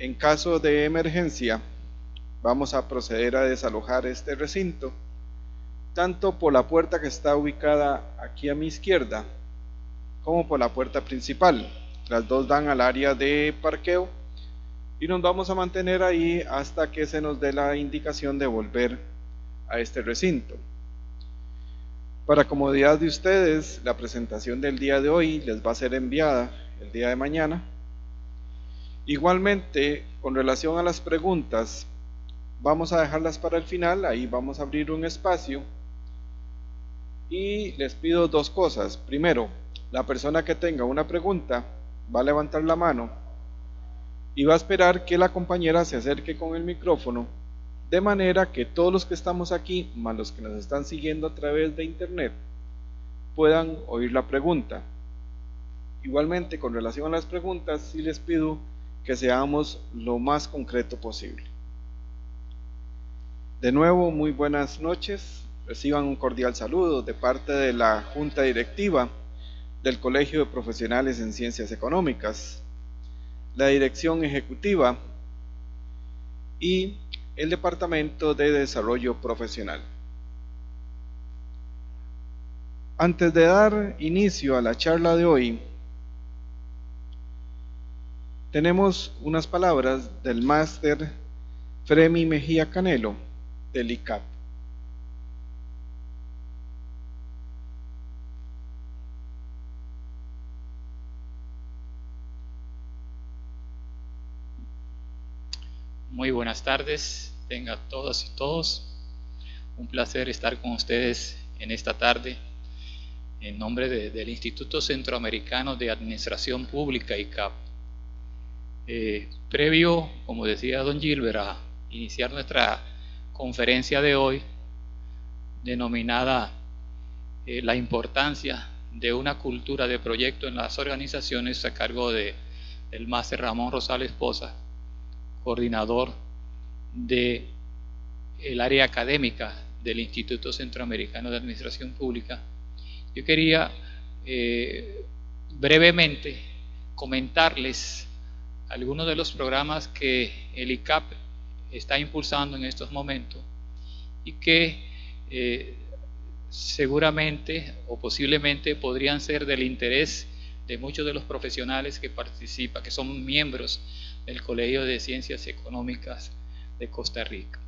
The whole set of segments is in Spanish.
en caso de emergencia vamos a proceder a desalojar este recinto, tanto por la puerta que está ubicada aquí a mi izquierda, como por la puerta principal. Las dos dan al área de parqueo y nos vamos a mantener ahí hasta que se nos dé la indicación de volver a este recinto. Para comodidad de ustedes, la presentación del día de hoy les va a ser enviada el día de mañana. Igualmente, con relación a las preguntas, vamos a dejarlas para el final. Ahí vamos a abrir un espacio y les pido dos cosas. Primero, la persona que tenga una pregunta va a levantar la mano y va a esperar que la compañera se acerque con el micrófono, de manera que todos los que estamos aquí, más los que nos están siguiendo a través de internet, puedan oír la pregunta. Igualmente, con relación a las preguntas, sí les pido que seamos lo más concreto posible. De nuevo, muy buenas noches. Reciban un cordial saludo de parte de la Junta Directiva del Colegio de Profesionales en Ciencias Económicas, la Dirección Ejecutiva y el Departamento de Desarrollo Profesional. Antes de dar inicio a la charla de hoy, tenemos unas palabras del máster Fremi Mejía Canelo del ICAP. Muy buenas tardes, tengan todas y todos. Un placer estar con ustedes en esta tarde en nombre del Instituto Centroamericano de Administración Pública, ICAP. Previo, como decía don Gilbert, a iniciar nuestra conferencia de hoy, denominada la importancia de una cultura de proyecto en las organizaciones, a cargo del máster Ramón Rosales Poza, coordinador del área académica del Instituto Centroamericano de Administración Pública. Yo quería brevemente comentarles algunos de los programas que el ICAP está impulsando en estos momentos y que seguramente o posiblemente podrían ser del interés de muchos de los profesionales que participan, que son miembros del Colegio de Ciencias Económicas de Costa Rica.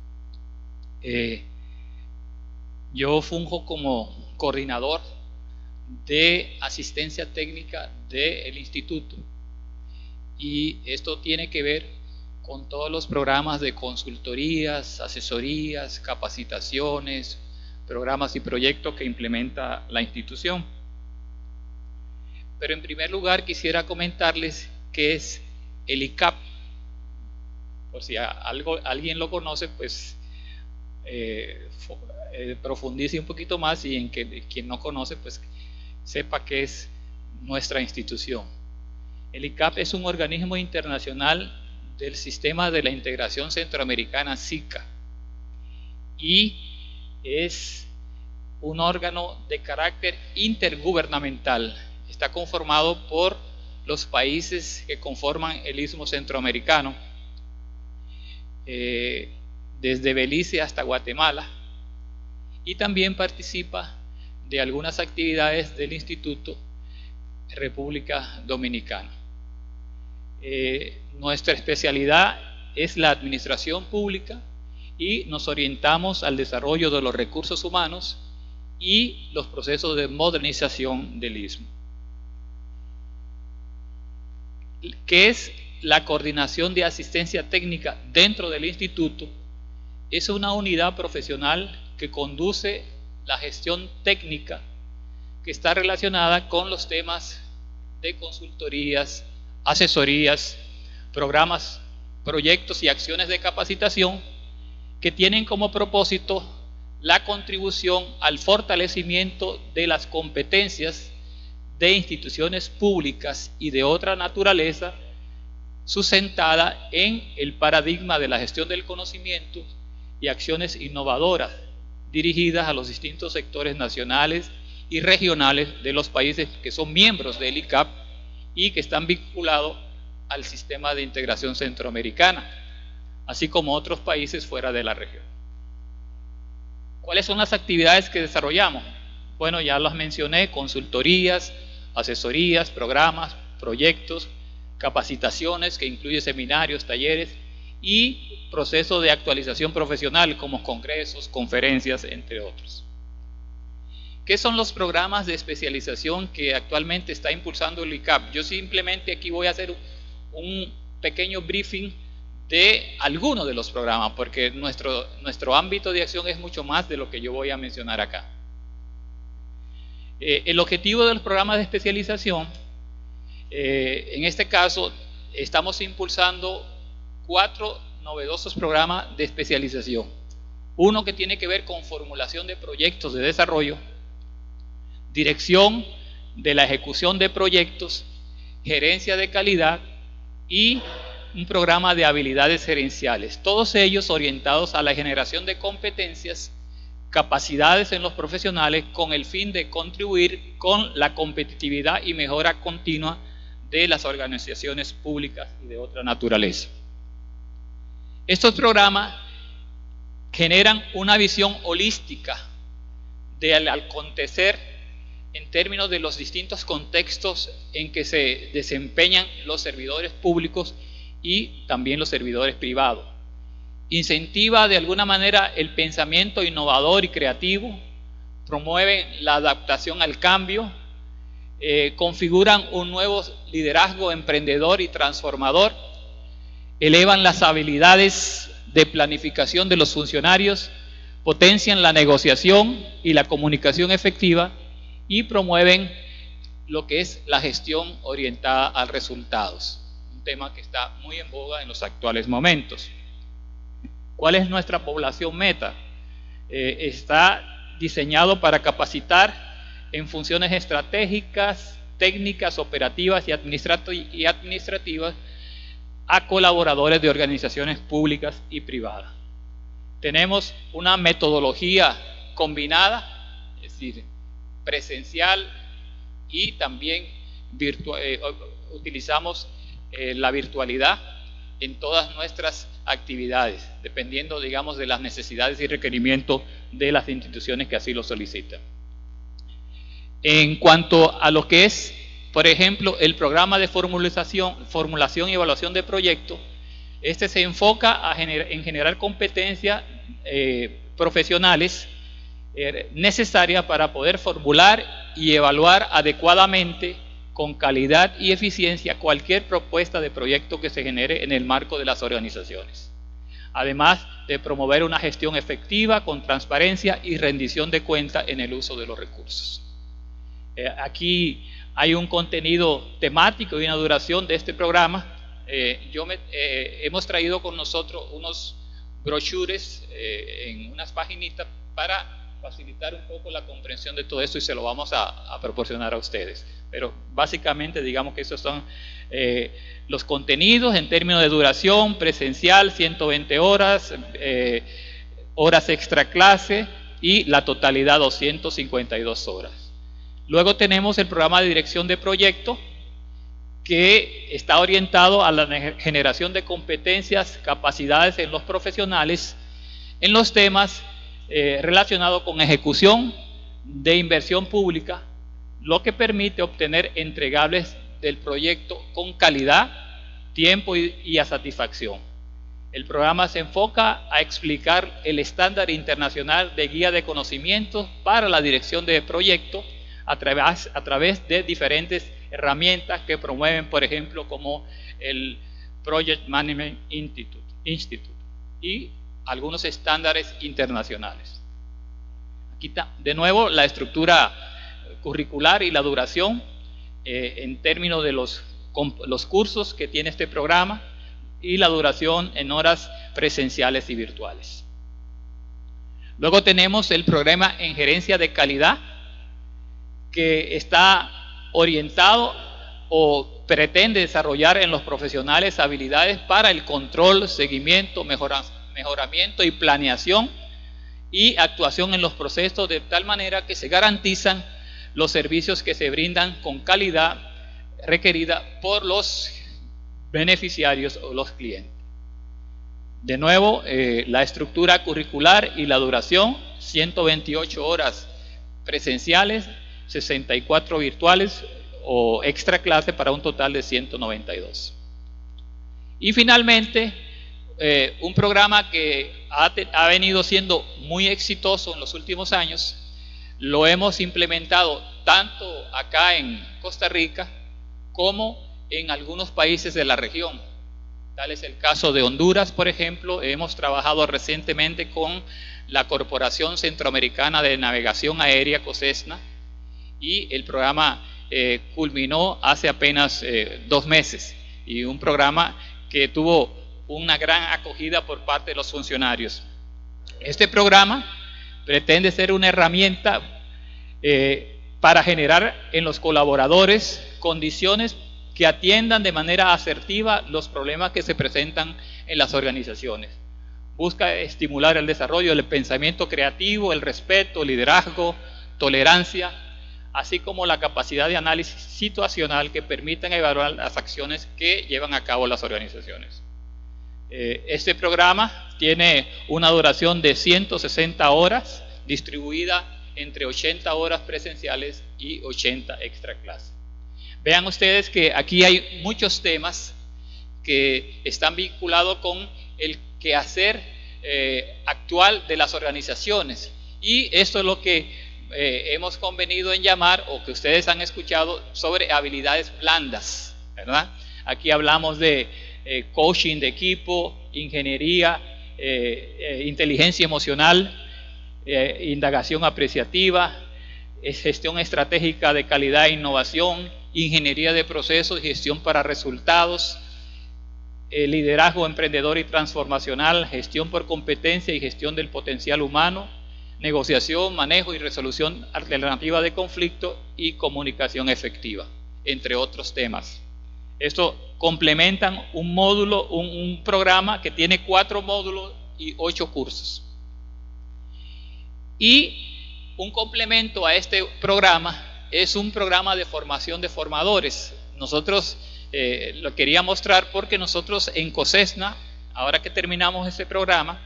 Yo funjo como coordinador de asistencia técnica del instituto y esto tiene que ver con todos los programas de consultorías, asesorías, capacitaciones, programas y proyectos que implementa la institución. Pero en primer lugar quisiera comentarles qué es el ICAP. Por si alguien lo conoce, pues profundice un poquito más, y en que quien no conoce, pues sepa qué es nuestra institución. El ICAP es un organismo internacional del Sistema de la Integración Centroamericana, SICA, y es un órgano de carácter intergubernamental. Está conformado por los países que conforman el Istmo Centroamericano, desde Belice hasta Guatemala, y también participa de algunas actividades del Instituto República Dominicana. Nuestra especialidad es la administración pública y nos orientamos al desarrollo de los recursos humanos y los procesos de modernización del Istmo. ¿Qué es la coordinación de asistencia técnica dentro del instituto? Es una unidad profesional que conduce la gestión técnica que está relacionada con los temas de consultorías, asesorías, programas, proyectos y acciones de capacitación que tienen como propósito la contribución al fortalecimiento de las competencias de instituciones públicas y de otra naturaleza, sustentada en el paradigma de la gestión del conocimiento y acciones innovadoras dirigidas a los distintos sectores nacionales y regionales de los países que son miembros del ICAP y que están vinculados al sistema de integración centroamericana, así como otros países fuera de la región. ¿Cuáles son las actividades que desarrollamos? Bueno, ya las mencioné: consultorías, asesorías, programas, proyectos, capacitaciones, que incluye seminarios, talleres, y proceso de actualización profesional como congresos, conferencias, entre otros. ¿Qué son los programas de especialización que actualmente está impulsando el ICAP? Yo simplemente aquí voy a hacer un pequeño briefing de algunos de los programas, porque nuestro ámbito de acción es mucho más de lo que yo voy a mencionar acá. El objetivo de los programas de especialización, en este caso, estamos impulsando 4 novedosos programas de especialización. Uno que tiene que ver con formulación de proyectos de desarrollo, dirección de la ejecución de proyectos, gerencia de calidad y un programa de habilidades gerenciales, todos ellos orientados a la generación de competencias, capacidades en los profesionales, con el fin de contribuir con la competitividad y mejora continua de las organizaciones públicas y de otra naturaleza. Estos programas generan una visión holística del acontecer en términos de los distintos contextos en que se desempeñan los servidores públicos y también los servidores privados. Incentiva de alguna manera el pensamiento innovador y creativo, promueven la adaptación al cambio, configuran un nuevo liderazgo emprendedor y transformador, elevan las habilidades de planificación de los funcionarios, potencian la negociación y la comunicación efectiva y promueven lo que es la gestión orientada a resultados, un tema que está muy en boga en los actuales momentos. ¿Cuál es nuestra población meta? Está diseñado para capacitar en funciones estratégicas, técnicas, operativas y administrativas a colaboradores de organizaciones públicas y privadas. Tenemos una metodología combinada, es decir, presencial y también utilizamos la virtualidad en todas nuestras actividades, dependiendo, digamos, de las necesidades y requerimientos de las instituciones que así lo solicitan. En cuanto a lo que es, por ejemplo, el programa de formulación y evaluación de proyectos, este se enfoca en generar competencias profesionales necesarias para poder formular y evaluar adecuadamente, con calidad y eficiencia, cualquier propuesta de proyecto que se genere en el marco de las organizaciones. Además de promover una gestión efectiva, con transparencia y rendición de cuentas en el uso de los recursos. Aquí hay un contenido temático y una duración de este programa. Hemos traído con nosotros unos brochures en unas paginitas para facilitar un poco la comprensión de todo esto, y se lo vamos a proporcionar a ustedes. Pero básicamente, digamos que esos son los contenidos en términos de duración: presencial 120 horas, horas extra clase y la totalidad 252 horas. Luego tenemos el programa de dirección de proyecto, que está orientado a la generación de competencias, capacidades en los profesionales en los temas relacionados con ejecución de inversión pública, lo que permite obtener entregables del proyecto con calidad, tiempo y a satisfacción. El programa se enfoca a explicar el estándar internacional de guía de conocimientos para la dirección de proyectos a través de diferentes herramientas que promueven, por ejemplo, como el Project Management Institute y algunos estándares internacionales. Aquí está de nuevo la estructura curricular y la duración en términos de los cursos que tiene este programa y la duración en horas presenciales y virtuales. Luego tenemos el programa en gerencia de calidad, que está orientado o pretende desarrollar en los profesionales habilidades para el control, seguimiento, mejoramiento y planeación y actuación en los procesos, de tal manera que se garantizan los servicios que se brindan con calidad requerida por los beneficiarios o los clientes. De nuevo, la estructura curricular y la duración: 128 horas presenciales, 64 virtuales o extra clase, para un total de 192. Y finalmente, un programa que ha venido siendo muy exitoso en los últimos años, lo hemos implementado tanto acá en Costa Rica como en algunos países de la región. Tal es el caso de Honduras, por ejemplo. Hemos trabajado recientemente con la Corporación Centroamericana de Navegación Aérea, COSESNA, y el programa culminó hace apenas 2 meses, y un programa que tuvo una gran acogida por parte de los funcionarios. Este programa pretende ser una herramienta para generar en los colaboradores condiciones que atiendan de manera asertiva los problemas que se presentan en las organizaciones. Busca estimular el desarrollo del pensamiento creativo, el respeto, el liderazgo, tolerancia, así como la capacidad de análisis situacional que permitan evaluar las acciones que llevan a cabo las organizaciones. Este programa tiene una duración de 160 horas, distribuida entre 80 horas presenciales y 80 extra clases. Vean ustedes que aquí hay muchos temas que están vinculados con el quehacer actual de las organizaciones, y esto es lo que hemos convenido en llamar, o que ustedes han escuchado, sobre habilidades blandas, ¿verdad? Aquí hablamos de coaching de equipo, ingeniería, inteligencia emocional, indagación apreciativa, gestión estratégica de calidad e innovación, ingeniería de procesos y gestión para resultados, liderazgo emprendedor y transformacional, gestión por competencia y gestión del potencial humano, negociación, manejo y resolución alternativa de conflicto y comunicación efectiva, entre otros temas. Esto complementan un módulo, un programa que tiene 4 módulos y 8 cursos. Y un complemento a este programa es un programa de formación de formadores. Nosotros lo quería mostrar porque nosotros en COSESNA, ahora que terminamos este programa,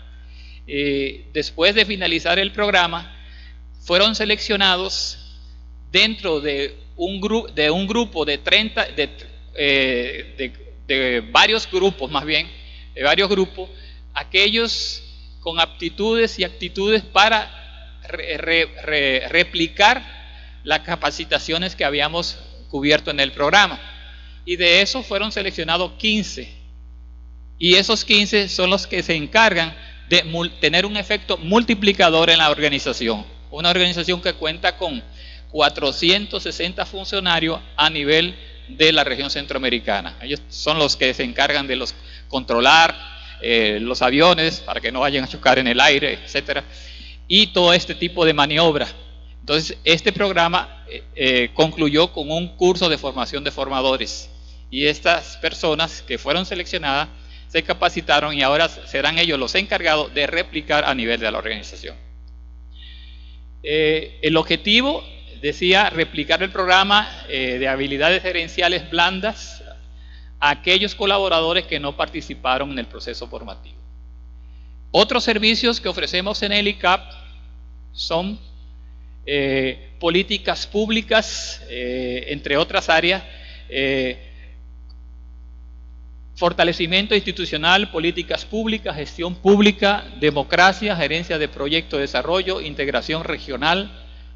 después de finalizar el programa, fueron seleccionados dentro de un grupo de 30, de varios grupos, más bien, de varios grupos, aquellos con aptitudes y actitudes para replicar las capacitaciones que habíamos cubierto en el programa. Y de eso fueron seleccionados 15. Y esos 15 son los que se encargan de tener un efecto multiplicador en la organización. Una organización que cuenta con 460 funcionarios a nivel de la región centroamericana. Ellos son los que se encargan de controlar los aviones para que no vayan a chocar en el aire, etcétera, y todo este tipo de maniobra. Entonces, este programa concluyó con un curso de formación de formadores, y estas personas que fueron seleccionadas se capacitaron y ahora serán ellos los encargados de replicar a nivel de la organización. El objetivo, decía, replicar el programa de habilidades gerenciales blandas a aquellos colaboradores que no participaron en el proceso formativo. Otros servicios que ofrecemos en el ICAP son políticas públicas, entre otras áreas, fortalecimiento institucional, políticas públicas, gestión pública, democracia, gerencia de proyectos de desarrollo, integración regional,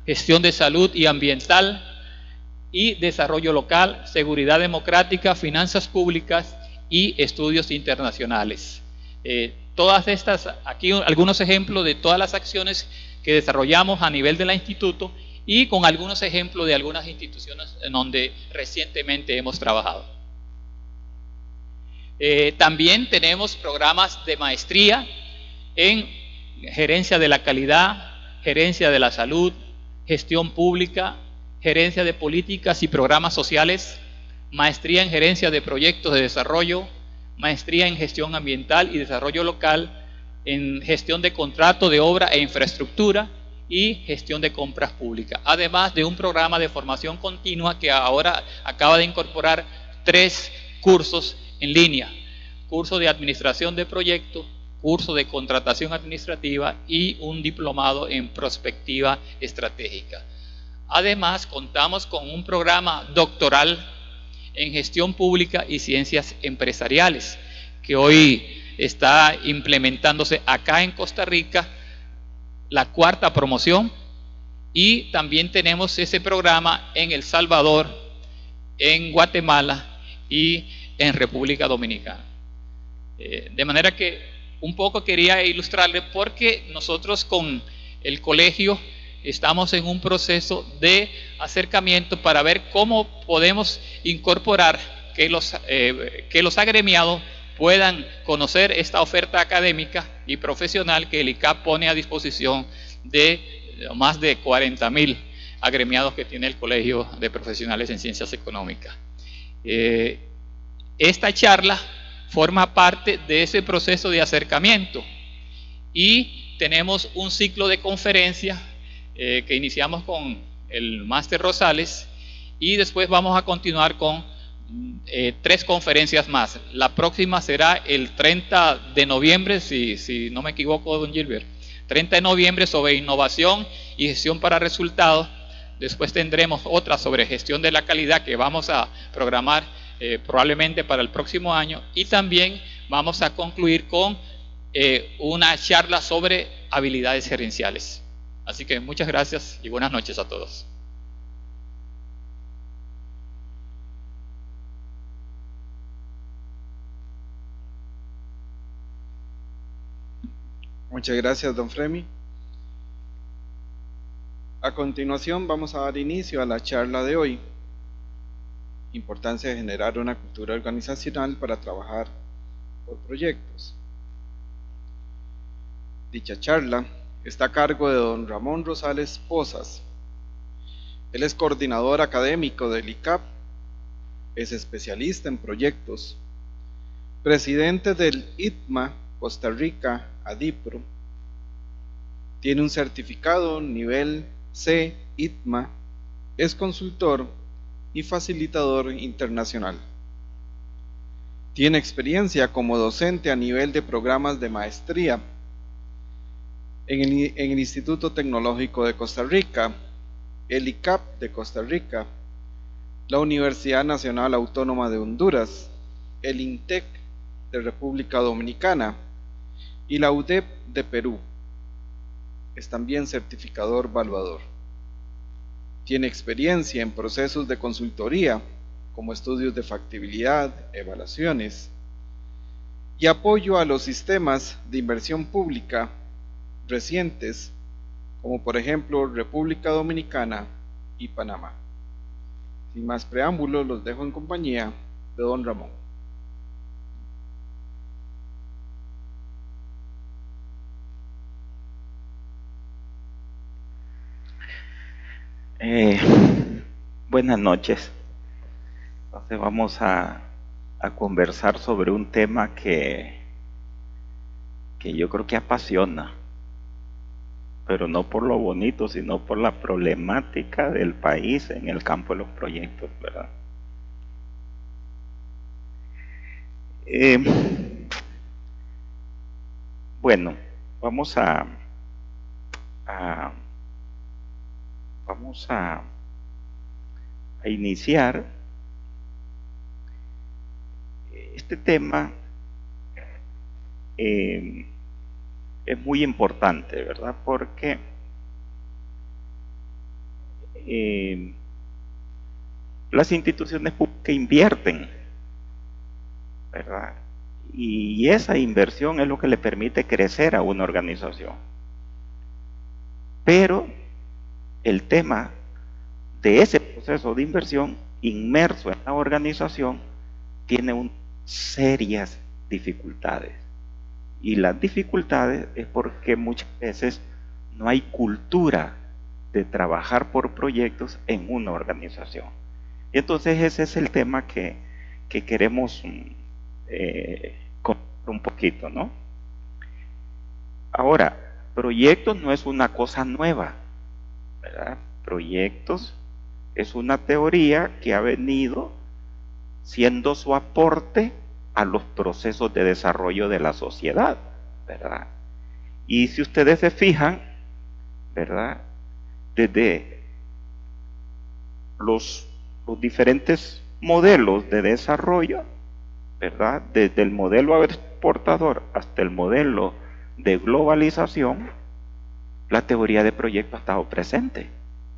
gestión de salud y ambiental y desarrollo local, seguridad democrática, finanzas públicas y estudios internacionales. Todas estas, aquí algunos ejemplos de todas las acciones que desarrollamos a nivel del instituto y con algunos ejemplos de algunas instituciones en donde recientemente hemos trabajado. También tenemos programas de maestría en gerencia de la calidad, gerencia de la salud, gestión pública, gerencia de políticas y programas sociales, maestría en gerencia de proyectos de desarrollo, maestría en gestión ambiental y desarrollo local, en gestión de contrato de obra e infraestructura y gestión de compras públicas, además de un programa de formación continua que ahora acaba de incorporar 3 cursos en línea, curso de administración de proyectos, curso de contratación administrativa y un diplomado en prospectiva estratégica. Además, contamos con un programa doctoral en gestión pública y ciencias empresariales, que hoy está implementándose acá en Costa Rica, la 4ª promoción, y también tenemos ese programa en El Salvador, en Guatemala y en República Dominicana. De manera que un poco quería ilustrarle porque nosotros con el colegio estamos en un proceso de acercamiento para ver cómo podemos incorporar que los agremiados puedan conocer esta oferta académica y profesional que el ICAP pone a disposición de más de 40.000 agremiados que tiene el Colegio de Profesionales en Ciencias Económicas. Esta charla forma parte de ese proceso de acercamiento y tenemos un ciclo de conferencias que iniciamos con el máster Rosales y después vamos a continuar con 3 conferencias más. La próxima será el 30 de noviembre, si no me equivoco, don Gilbert, 30 de noviembre sobre innovación y gestión para resultados. Después tendremos otra sobre gestión de la calidad que vamos a programar probablemente para el próximo año, y también vamos a concluir con una charla sobre habilidades gerenciales. Así que muchas gracias y buenas noches a todos. Muchas gracias, don Fremi. A continuación vamos a dar inicio a la charla de hoy. Importancia de generar una cultura organizacional para trabajar por proyectos. Dicha charla está a cargo de don Ramón Rosales Pozas. Él es coordinador académico del ICAP, es especialista en proyectos, presidente del ITMA Costa Rica ADIPRO, tiene un certificado nivel C ITMA, es consultor y facilitador internacional. Tiene experiencia como docente a nivel de programas de maestría en el Instituto Tecnológico de Costa Rica, el ICAP de Costa Rica, la Universidad Nacional Autónoma de Honduras, el INTEC de República Dominicana y la UDEP de Perú. Es también certificador evaluador. Tiene experiencia en procesos de consultoría, como estudios de factibilidad, evaluaciones y apoyo a los sistemas de inversión pública recientes, como por ejemplo República Dominicana y Panamá. Sin más preámbulos, los dejo en compañía de don Ramón. Buenas noches. Entonces vamos a conversar sobre un tema que yo creo que apasiona, pero no por lo bonito, sino por la problemática del país en el campo de los proyectos, ¿verdad? Bueno, vamos a iniciar este tema. Es muy importante, ¿verdad? Porque las instituciones públicas invierten, ¿verdad? Y esa inversión es lo que le permite crecer a una organización. Pero el tema de ese proceso de inversión inmerso en la organización tiene serias dificultades. Y las dificultades es porque muchas veces no hay cultura de trabajar por proyectos en una organización. Y entonces ese es el tema que queremos contar un poquito, ¿no? Ahora, proyectos no es una cosa nueva, ¿verdad? Proyectos es una teoría que ha venido siendo su aporte a los procesos de desarrollo de la sociedad, ¿verdad? Y si ustedes se fijan, ¿verdad? Desde los diferentes modelos de desarrollo, ¿verdad? Desde el modelo exportador hasta el modelo de globalización, la teoría de proyecto ha estado presente,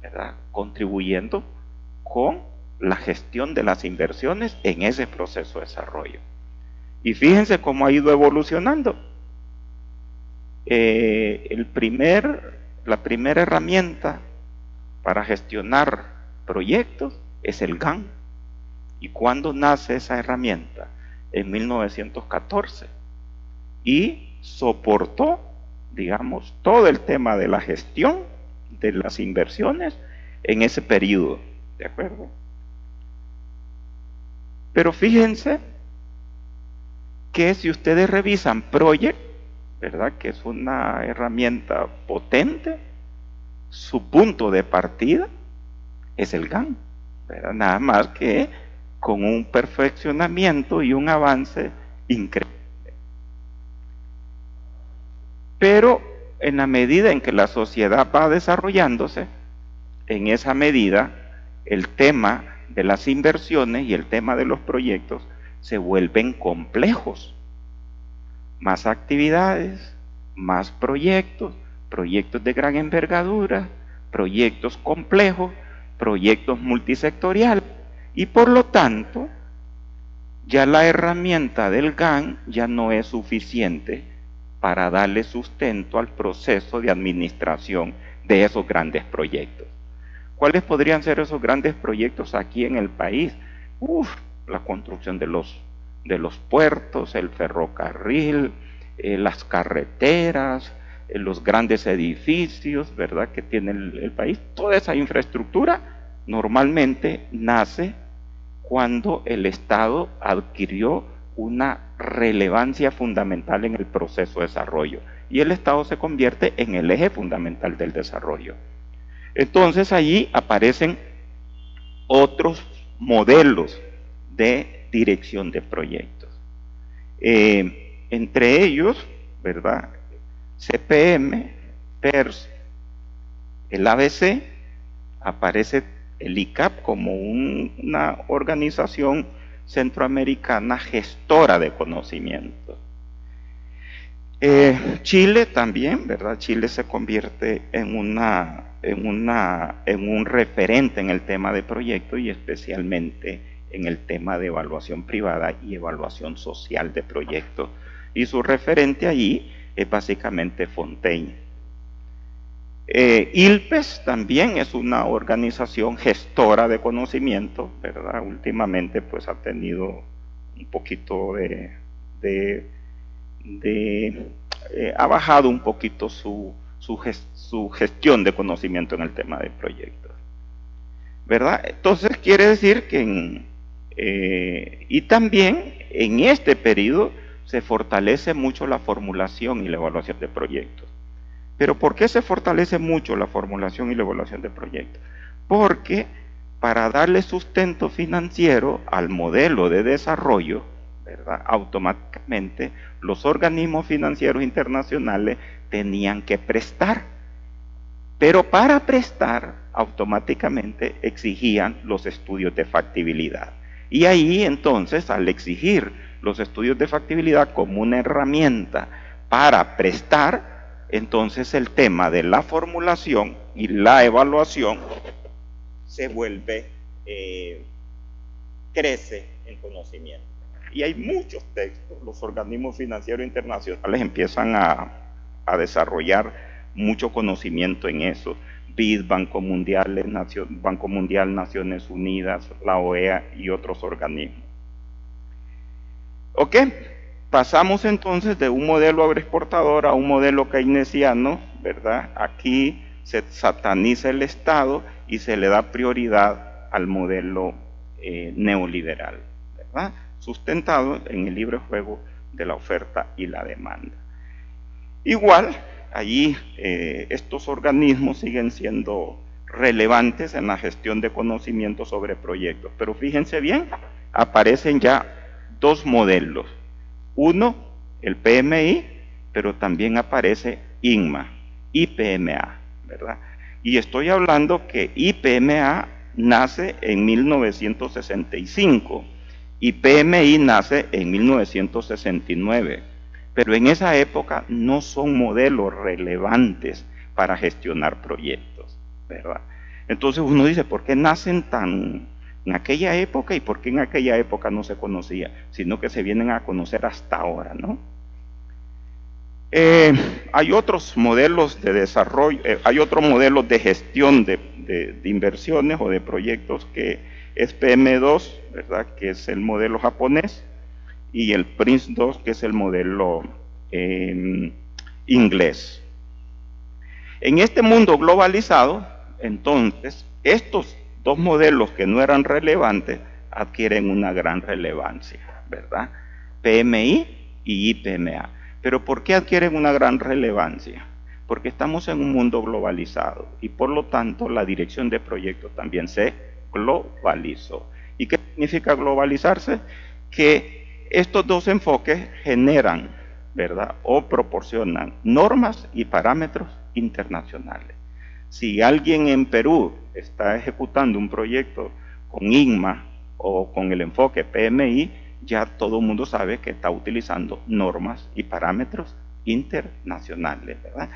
¿verdad? Contribuyendo con la gestión de las inversiones en ese proceso de desarrollo. Y fíjense cómo ha ido evolucionando. La primera herramienta para gestionar proyectos es el GAN. ¿Y cuándo nace esa herramienta? En 1914. Y soportó, digamos, todo el tema de la gestión de las inversiones en ese periodo, ¿de acuerdo? Pero fíjense que si ustedes revisan Project, ¿verdad? Que es una herramienta potente, su punto de partida es el GAN, ¿verdad? Nada más que con un perfeccionamiento y un avance increíble. Pero en la medida en que la sociedad va desarrollándose, en esa medida el tema de las inversiones y el tema de los proyectos se vuelven complejos. Más actividades, más proyectos, proyectos de gran envergadura, proyectos complejos, proyectos multisectoriales, y por lo tanto ya la herramienta del GAN ya no es suficiente para darle sustento al proceso de administración de esos grandes proyectos. ¿Cuáles podrían ser esos grandes proyectos aquí en el país? La construcción de los puertos, el ferrocarril, las carreteras, los grandes edificios, ¿verdad?, que tiene el país. Toda esa infraestructura normalmente nace cuando el Estado adquirió una relevancia fundamental en el proceso de desarrollo, y el Estado se convierte en el eje fundamental del desarrollo. Entonces allí aparecen otros modelos de dirección de proyectos. Entre ellos, ¿verdad?, CPM, PERS, el ABC, aparece el ICAP como una organización centroamericana gestora de conocimiento. Chile también, ¿verdad? Chile se convierte en un referente en el tema de proyectos, y especialmente en el tema de evaluación privada y evaluación social de proyectos. Y su referente allí es básicamente Fontaine. ILPES también es una organización gestora de conocimiento, ¿verdad? Últimamente pues ha tenido un poquito ha bajado un poquito su gestión de conocimiento en el tema de proyectos, ¿verdad? Entonces quiere decir que y también en este periodo se fortalece mucho la formulación y la evaluación de proyectos. ¿Pero por qué se fortalece mucho la formulación y la evaluación de proyectos? Porque para darle sustento financiero al modelo de desarrollo, ¿verdad?, automáticamente los organismos financieros internacionales tenían que prestar. Pero para prestar, automáticamente exigían los estudios de factibilidad. Y ahí entonces, al exigir los estudios de factibilidad como una herramienta para prestar, entonces el tema de la formulación y la evaluación se vuelve, crece en conocimiento. Y hay muchos textos, los organismos financieros internacionales empiezan a desarrollar mucho conocimiento en eso. BID, Banco Mundial, Naciones Unidas, la OEA y otros organismos. ¿Ok? Pasamos entonces de un modelo agroexportador a un modelo keynesiano, ¿verdad? Aquí se sataniza el Estado y se le da prioridad al modelo neoliberal, ¿verdad?, sustentado en el libre juego de la oferta y la demanda. Igual, allí estos organismos siguen siendo relevantes en la gestión de conocimiento sobre proyectos, pero fíjense bien, aparecen ya dos modelos. Uno, el PMI, pero también aparece INMA, IPMA, ¿verdad? Y estoy hablando que IPMA nace en 1965 y PMI nace en 1969. Pero en esa época no son modelos relevantes para gestionar proyectos, ¿verdad? Entonces uno dice, ¿por qué nacen en aquella época y por qué en aquella época no se conocía? Sino que se vienen a conocer hasta ahora, ¿no? Hay otros modelos de desarrollo, hay otros modelos de gestión de inversiones o de proyectos que es PM2, ¿verdad? Que es el modelo japonés, y el PRINCE2, que es el modelo inglés. En este mundo globalizado, entonces, estos dos modelos que no eran relevantes adquieren una gran relevancia, ¿verdad? PMI y IPMA. Pero ¿por qué adquieren una gran relevancia? Porque estamos en un mundo globalizado y por lo tanto la dirección de proyectos también se globalizó. ¿Y qué significa globalizarse? Que estos dos enfoques generan, ¿verdad?, o proporcionan normas y parámetros internacionales. Si alguien en Perú está ejecutando un proyecto con INMA o con el enfoque PMI, ya todo el mundo sabe que está utilizando normas y parámetros internacionales, ¿verdad?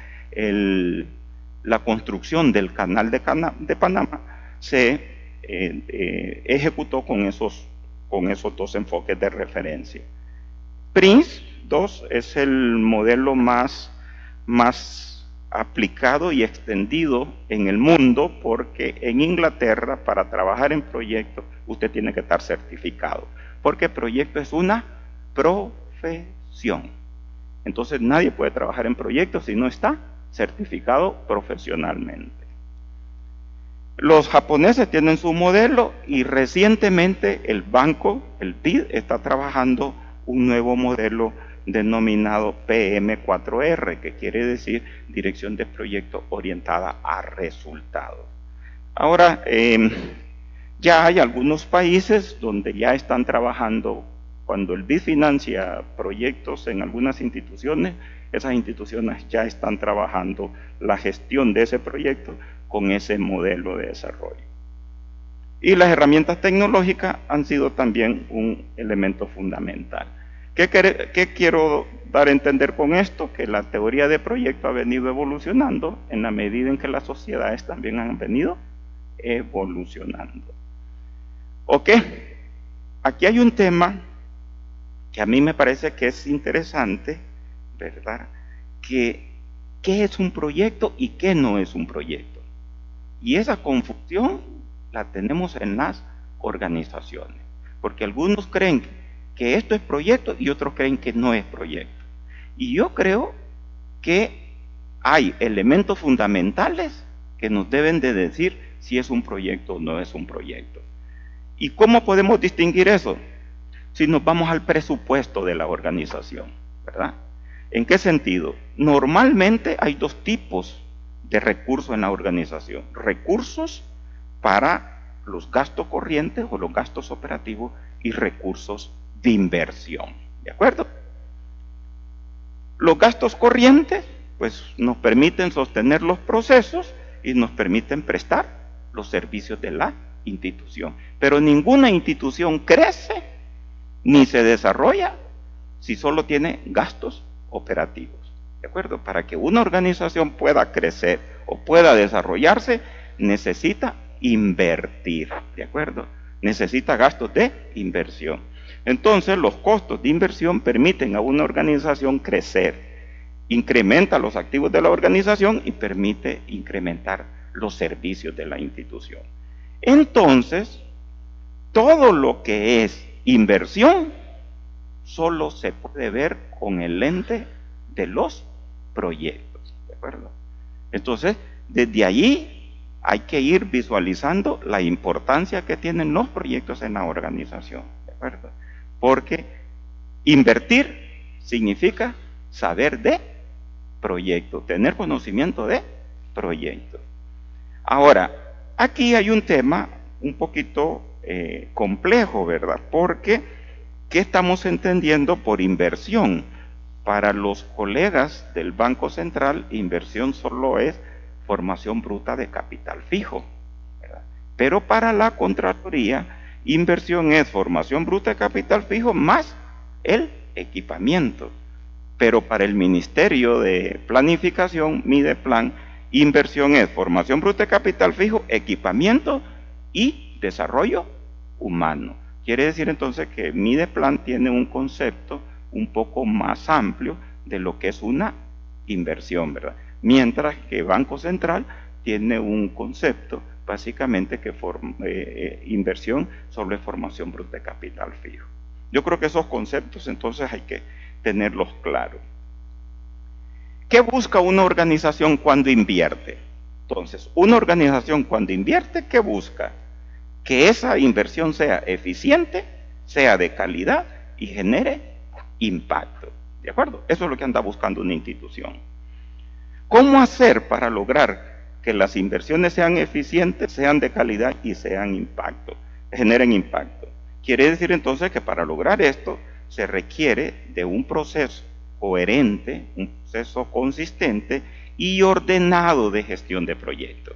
La construcción del canal de Panamá se ejecutó con esos dos enfoques de referencia. PRINCE2 es el modelo más aplicado y extendido en el mundo, porque en Inglaterra, para trabajar en proyectos, usted tiene que estar certificado, porque proyecto es una profesión. Entonces nadie puede trabajar en proyectos si no está certificado profesionalmente. Los japoneses tienen su modelo y recientemente el banco, el BID, está trabajando un nuevo modelo denominado PM4R, que quiere decir Dirección de Proyecto Orientada a Resultados. Ahora, ya hay algunos países donde ya están trabajando, cuando el BID financia proyectos en algunas instituciones, esas instituciones ya están trabajando la gestión de ese proyecto con ese modelo de desarrollo. Y las herramientas tecnológicas han sido también un elemento fundamental. ¿Qué quiero dar a entender con esto? Que la teoría de proyecto ha venido evolucionando en la medida en que las sociedades también han venido evolucionando. Ok, aquí hay un tema que a mí me parece que es interesante, ¿verdad? ¿Qué es un proyecto y qué no es un proyecto? Y esa confusión la tenemos en las organizaciones, porque algunos creen que esto es proyecto y otros creen que no es proyecto. Y yo creo que hay elementos fundamentales que nos deben de decir si es un proyecto o no es un proyecto. ¿Y cómo podemos distinguir eso? Si nos vamos al presupuesto de la organización, ¿verdad? ¿En qué sentido? Normalmente hay dos tipos de recursos en la organización. Recursos para los gastos corrientes o los gastos operativos y recursos de inversión, ¿de acuerdo? Los gastos corrientes, pues nos permiten sostener los procesos y nos permiten prestar los servicios de la institución. Pero ninguna institución crece ni se desarrolla si solo tiene gastos operativos, ¿de acuerdo? Para que una organización pueda crecer o pueda desarrollarse, necesita invertir, ¿de acuerdo? Necesita gastos de inversión. Entonces, los costos de inversión permiten a una organización crecer, incrementa los activos de la organización y permite incrementar los servicios de la institución. Entonces, todo lo que es inversión solo se puede ver con el lente de los proyectos, ¿de acuerdo? Entonces, desde allí hay que ir visualizando la importancia que tienen los proyectos en la organización, ¿de acuerdo? Porque invertir significa saber de proyectos, tener conocimiento de proyectos. Ahora, aquí hay un tema un poquito complejo, ¿verdad? Porque ¿Qué estamos entendiendo por inversión? Para los colegas del Banco Central, inversión solo es formación bruta de capital fijo, ¿verdad? Pero para la Contraloría, inversión es formación bruta de capital fijo más el equipamiento. Pero para el Ministerio de Planificación, Mideplan, inversión es formación bruta de capital fijo, equipamiento y desarrollo humano. Quiere decir entonces que Mideplan tiene un concepto un poco más amplio de lo que es una inversión, ¿verdad? Mientras que Banco Central tiene un concepto básicamente que inversión solo es formación bruta de capital fijo. Yo creo que esos conceptos entonces hay que tenerlos claros. ¿Qué busca una organización cuando invierte? Entonces, una organización cuando invierte, ¿qué busca? Que esa inversión sea eficiente, sea de calidad y genere impacto. ¿De acuerdo? Eso es lo que anda buscando una institución. ¿Cómo hacer para lograr que las inversiones sean eficientes, sean de calidad y generen impacto? Quiere decir entonces que para lograr esto se requiere de un proceso coherente, un proceso consistente y ordenado de gestión de proyectos.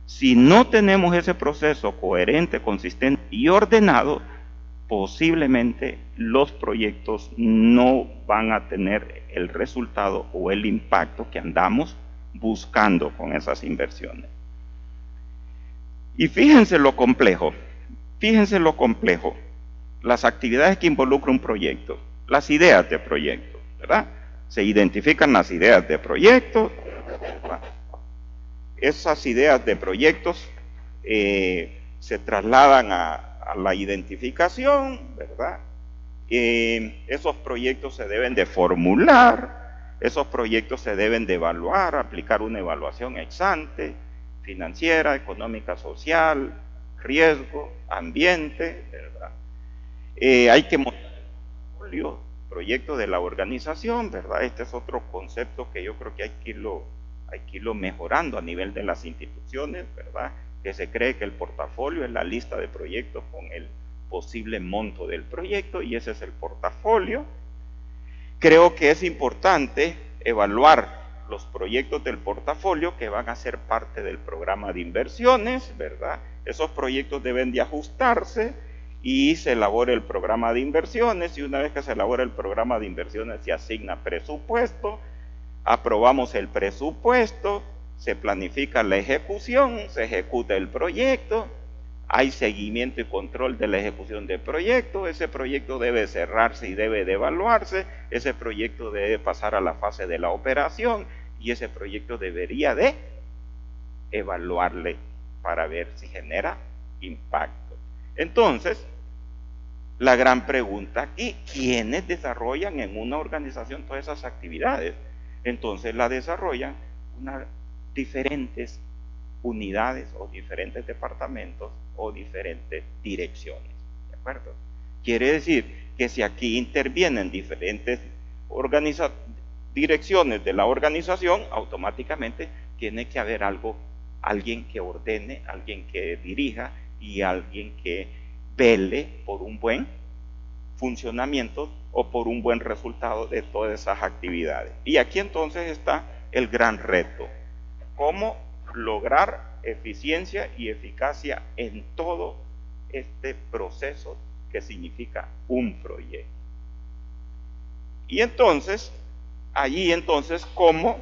Si no tenemos ese proceso coherente, consistente y ordenado, posiblemente los proyectos no van a tener el resultado o el impacto que andamos buscando con esas inversiones. Y fíjense lo complejo, las actividades que involucra un proyecto, las ideas de proyecto, ¿verdad? Se identifican las ideas de proyecto, esas ideas de proyectos se trasladan a la identificación, ¿verdad? Esos proyectos se deben de formular, esos proyectos se deben de evaluar, aplicar una evaluación ex ante, financiera, económica, social, riesgo, ambiente, ¿verdad? Hay que montar el portafolio, proyecto de la organización, ¿verdad? Este es otro concepto que yo creo que hay que irlo mejorando a nivel de las instituciones, ¿verdad? Que se cree que el portafolio es la lista de proyectos con el posible monto del proyecto y ese es el portafolio. Creo que es importante evaluar los proyectos del portafolio que van a ser parte del programa de inversiones, ¿verdad? Esos proyectos deben de ajustarse y se elabora el programa de inversiones y una vez que se elabora el programa de inversiones se asigna presupuesto, aprobamos el presupuesto, se planifica la ejecución, se ejecuta el proyecto, hay seguimiento y control de la ejecución del proyecto, ese proyecto debe cerrarse y debe de evaluarse, ese proyecto debe pasar a la fase de la operación y ese proyecto debería de evaluarle para ver si genera impacto. Entonces, la gran pregunta aquí, ¿quiénes desarrollan en una organización todas esas actividades? Entonces la desarrollan diferentes unidades o diferentes departamentos o diferentes direcciones, ¿de acuerdo? Quiere decir que si aquí intervienen diferentes direcciones de la organización, automáticamente tiene que haber alguien que ordene, alguien que dirija y alguien que vele por un buen funcionamiento o por un buen resultado de todas esas actividades. Y aquí entonces está el gran reto, cómo lograr eficiencia y eficacia en todo este proceso que significa un proyecto. Y entonces, allí entonces, cómo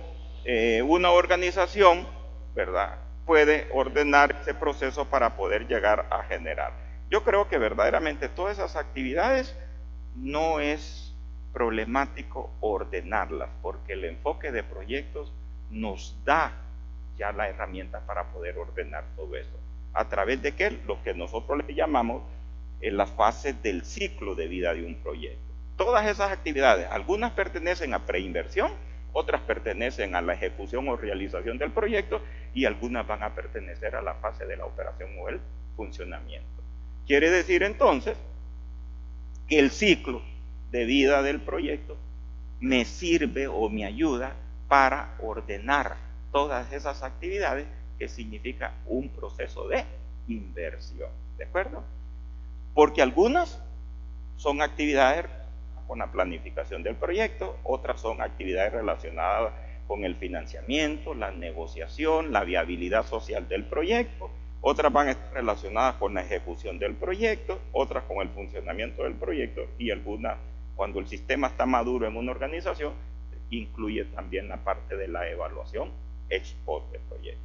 una organización, ¿verdad?, puede ordenar ese proceso para poder llegar a generar. Yo creo que verdaderamente todas esas actividades no es problemático ordenarlas, porque el enfoque de proyectos nos da ya la herramienta para poder ordenar todo eso. ¿A través de qué? Lo que nosotros le llamamos la fase del ciclo de vida de un proyecto. Todas esas actividades, algunas pertenecen a preinversión, otras pertenecen a la ejecución o realización del proyecto y algunas van a pertenecer a la fase de la operación o el funcionamiento. Quiere decir entonces que el ciclo de vida del proyecto me sirve o me ayuda para ordenar todas esas actividades que significa un proceso de inversión, ¿de acuerdo? Porque algunas son actividades con la planificación del proyecto, otras son actividades relacionadas con el financiamiento, la negociación, la viabilidad social del proyecto, otras van a estar relacionadas con la ejecución del proyecto, otras con el funcionamiento del proyecto y algunas, cuando el sistema está maduro en una organización, incluye también la parte de la evaluación ex post del proyecto.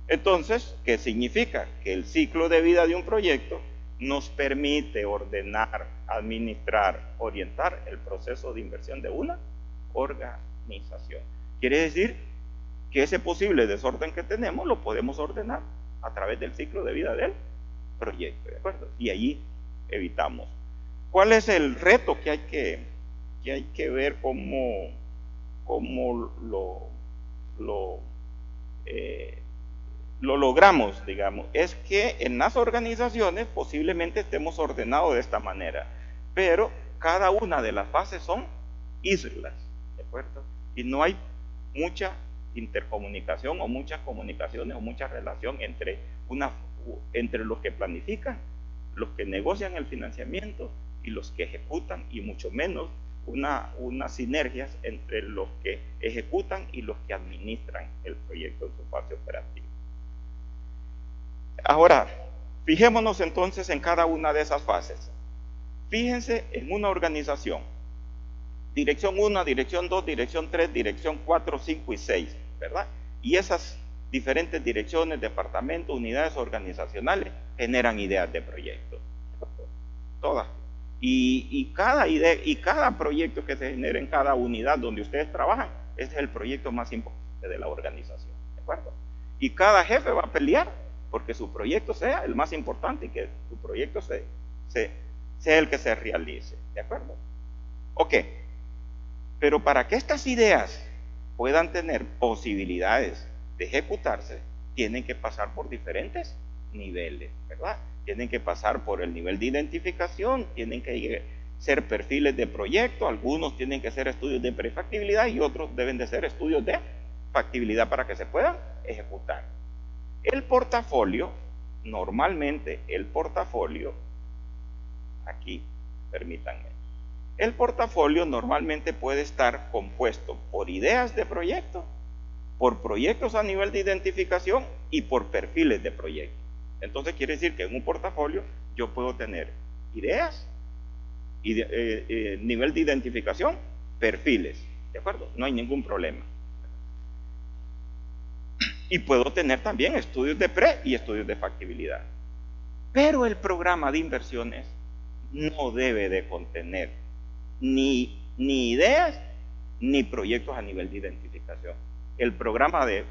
Entonces, ¿qué significa? Que el ciclo de vida de un proyecto nos permite ordenar, administrar, orientar el proceso de inversión de una organización. Quiere decir que ese posible desorden que tenemos lo podemos ordenar a través del ciclo de vida del proyecto, ¿de acuerdo? Y allí evitamos. ¿Cuál es el reto que hay que ver cómo lo logramos, digamos? Es que en las organizaciones posiblemente estemos ordenados de esta manera, pero cada una de las fases son islas, ¿de acuerdo? Y no hay mucha intercomunicación o muchas comunicaciones o mucha relación entre los que planifican, los que negocian el financiamiento y los que ejecutan, y mucho menos unas sinergias entre los que ejecutan y los que administran el proyecto en su fase operativa. Ahora, fijémonos entonces en cada una de esas fases. Fíjense en una organización. Dirección 1, dirección 2, dirección 3, dirección 4, 5 y 6, ¿verdad? Y esas diferentes direcciones, departamentos, unidades organizacionales generan ideas de proyecto. Todas. Y cada idea y cada proyecto que se genere en cada unidad donde ustedes trabajan, ese es el proyecto más importante de la organización, ¿de acuerdo? Y cada jefe va a pelear porque su proyecto sea el más importante y que su proyecto sea el que se realice, ¿de acuerdo? Ok, pero para que estas ideas puedan tener posibilidades de ejecutarse, tienen que pasar por diferentes niveles, ¿verdad? Tienen que pasar por el nivel de identificación, tienen que ser perfiles de proyecto, algunos tienen que ser estudios de prefactibilidad y otros deben de ser estudios de factibilidad para que se puedan ejecutar. El portafolio, normalmente el portafolio, aquí, permítanme, el portafolio normalmente puede estar compuesto por ideas de proyecto, por proyectos a nivel de identificación y por perfiles de proyecto. Entonces quiere decir que en un portafolio yo puedo tener ideas, nivel de identificación, perfiles, ¿de acuerdo? No hay ningún problema. Y puedo tener también estudios de pre y estudios de factibilidad. Pero el programa de inversiones no debe de contener ni ideas ni proyectos a nivel de identificación. El programa de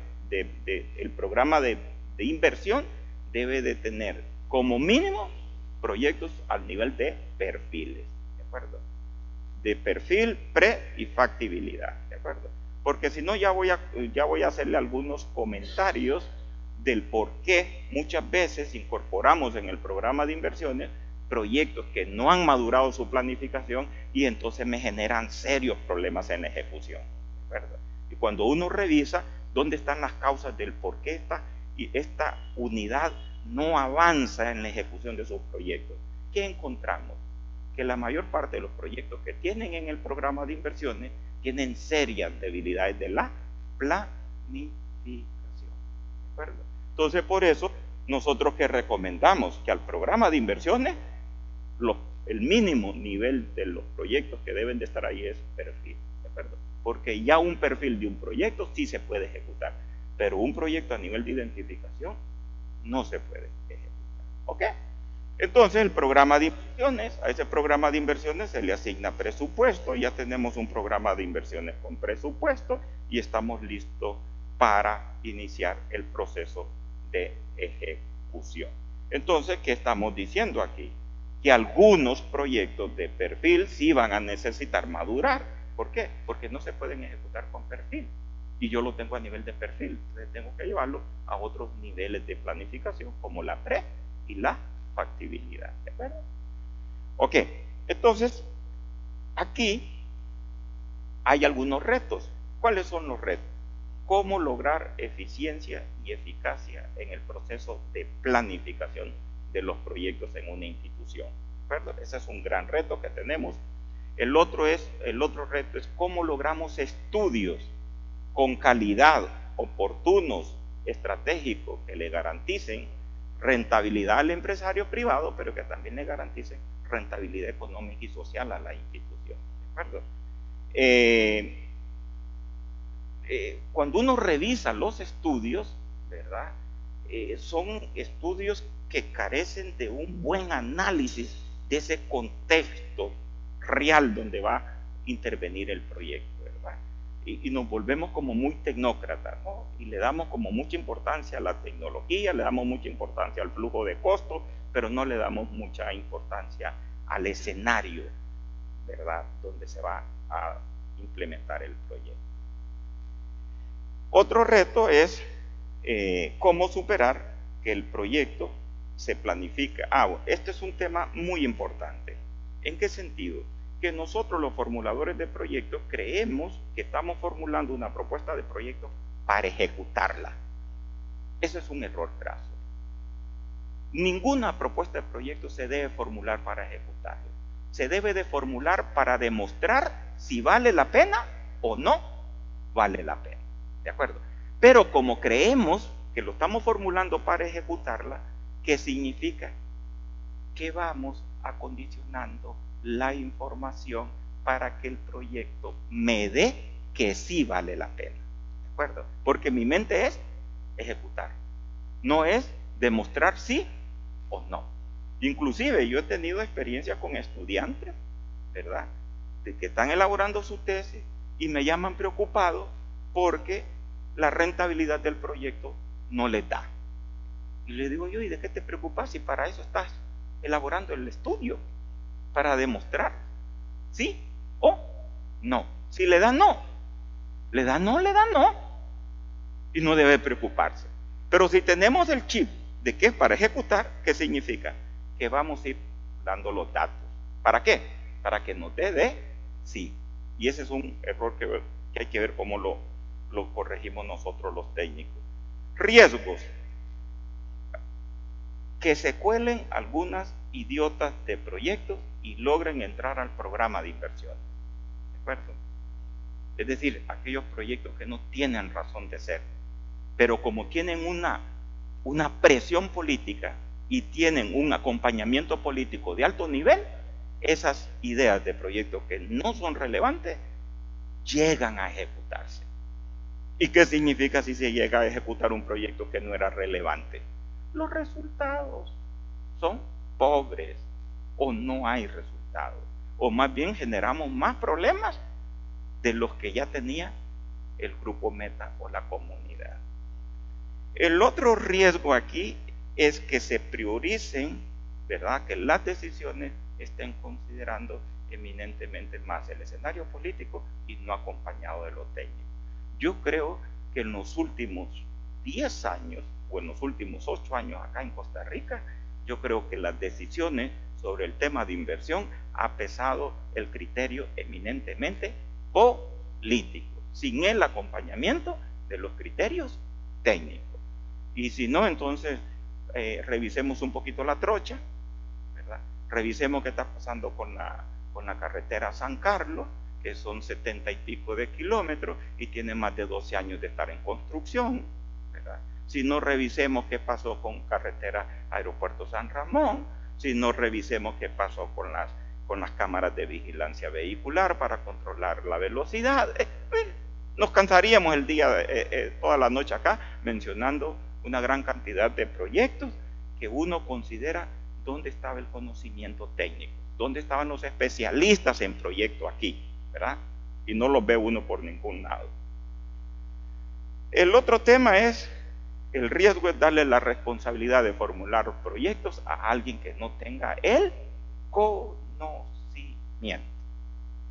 inversión debe de tener como mínimo proyectos al nivel de perfiles, ¿de acuerdo? De perfil, pre y factibilidad, ¿de acuerdo? Porque si no ya voy a hacerle algunos comentarios del por qué muchas veces incorporamos en el programa de inversiones proyectos que no han madurado su planificación y entonces me generan serios problemas en la ejecución, ¿de acuerdo? Y cuando uno revisa dónde están las causas del por qué esta unidad no avanza en la ejecución de sus proyectos, ¿qué encontramos? Que la mayor parte de los proyectos que tienen en el programa de inversiones tienen serias debilidades de la planificación, ¿de acuerdo? Entonces, por eso, nosotros que recomendamos que al programa de inversiones, el mínimo nivel de los proyectos que deben de estar ahí es perfil, ¿de acuerdo? Porque ya un perfil de un proyecto sí se puede ejecutar, pero un proyecto a nivel de identificación no se puede ejecutar, ¿ok? Entonces el programa de inversiones, a ese programa de inversiones se le asigna presupuesto, ya tenemos un programa de inversiones con presupuesto y estamos listos para iniciar el proceso de ejecución. Entonces, ¿qué estamos diciendo aquí? Que algunos proyectos de perfil sí van a necesitar madurar. ¿Por qué? Porque no se pueden ejecutar con perfil. Y yo lo tengo a nivel de perfil. Entonces tengo que llevarlo a otros niveles de planificación, como la pre y la factibilidad. ¿De acuerdo? Ok, entonces, aquí hay algunos retos. ¿Cuáles son los retos? ¿Cómo lograr eficiencia y eficacia en el proceso de planificación de los proyectos en una institución? ¿De acuerdo? Ese es un gran reto que tenemos. El otro reto es cómo logramos estudios con calidad, oportunos, estratégicos, que le garanticen rentabilidad al empresario privado, pero que también le garanticen rentabilidad económica y social a la institución, ¿de acuerdo? Cuando uno revisa los estudios, ¿verdad? Son estudios que carecen de un buen análisis de ese contexto real donde va a intervenir el proyecto, ¿verdad? Y nos volvemos como muy tecnócratas, ¿no? Y le damos como mucha importancia a la tecnología, le damos mucha importancia al flujo de costos, pero no le damos mucha importancia al escenario, ¿verdad?, donde se va a implementar el proyecto. Otro reto es cómo superar que el proyecto se planifica. Este es un tema muy importante. ¿En qué sentido? Que nosotros los formuladores de proyectos creemos que estamos formulando una propuesta de proyecto para ejecutarla. Ese es un error craso. Ninguna propuesta de proyecto se debe formular para ejecutarla. Se debe de formular para demostrar si vale la pena o no vale la pena. ¿De acuerdo? Pero como creemos que lo estamos formulando para ejecutarla, ¿qué significa? Que vamos acondicionando la información para que el proyecto me dé que sí vale la pena. ¿De acuerdo? Porque mi mente es ejecutar, no es demostrar sí o no. Inclusive yo he tenido experiencia con estudiantes, ¿verdad?, de que están elaborando su tesis y me llaman preocupados porque la rentabilidad del proyecto no les da. Y le digo yo, ¿y de qué te preocupas si para eso estás elaborando el estudio? Para demostrar sí o no. Si le da no, le da no, le da no. Y no debe preocuparse. Pero si tenemos el chip de que es para ejecutar, ¿qué significa? Que vamos a ir dando los datos. ¿Para qué? Para que nos dé sí. Y ese es un error que hay que ver cómo lo corregimos nosotros los técnicos. Riesgos. Que se cuelen algunas idiotas de proyectos y logren entrar al programa de inversión. ¿De acuerdo? Es decir, aquellos proyectos que no tienen razón de ser, pero como tienen una presión política y tienen un acompañamiento político de alto nivel, esas ideas de proyectos que no son relevantes llegan a ejecutarse. ¿Y qué significa si se llega a ejecutar un proyecto que no era relevante? Los resultados son pobres o no hay resultados, o más bien generamos más problemas de los que ya tenía el grupo meta o la comunidad. El otro riesgo aquí es que se prioricen, ¿verdad?, que las decisiones estén considerando eminentemente más el escenario político y no acompañado de lo técnico. Yo creo que en los últimos 10 años o en los últimos 8 años acá en Costa Rica, yo creo que las decisiones sobre el tema de inversión ha pesado el criterio eminentemente político, sin el acompañamiento de los criterios técnicos. Y si no, entonces revisemos un poquito la trocha, ¿verdad? Revisemos qué está pasando con la carretera San Carlos, que son 70 y pico de kilómetros y tiene más de 12 años de estar en construcción, ¿verdad? Si no, revisemos qué pasó con carretera Aeropuerto San Ramón, si no, revisemos qué pasó con las cámaras de vigilancia vehicular para controlar la velocidad. Nos cansaríamos el día, toda la noche acá, mencionando una gran cantidad de proyectos que uno considera dónde estaba el conocimiento técnico, dónde estaban los especialistas en proyectos aquí, ¿verdad? Y no los ve uno por ningún lado. El otro tema es, el riesgo es darle la responsabilidad de formular proyectos a alguien que no tenga el conocimiento.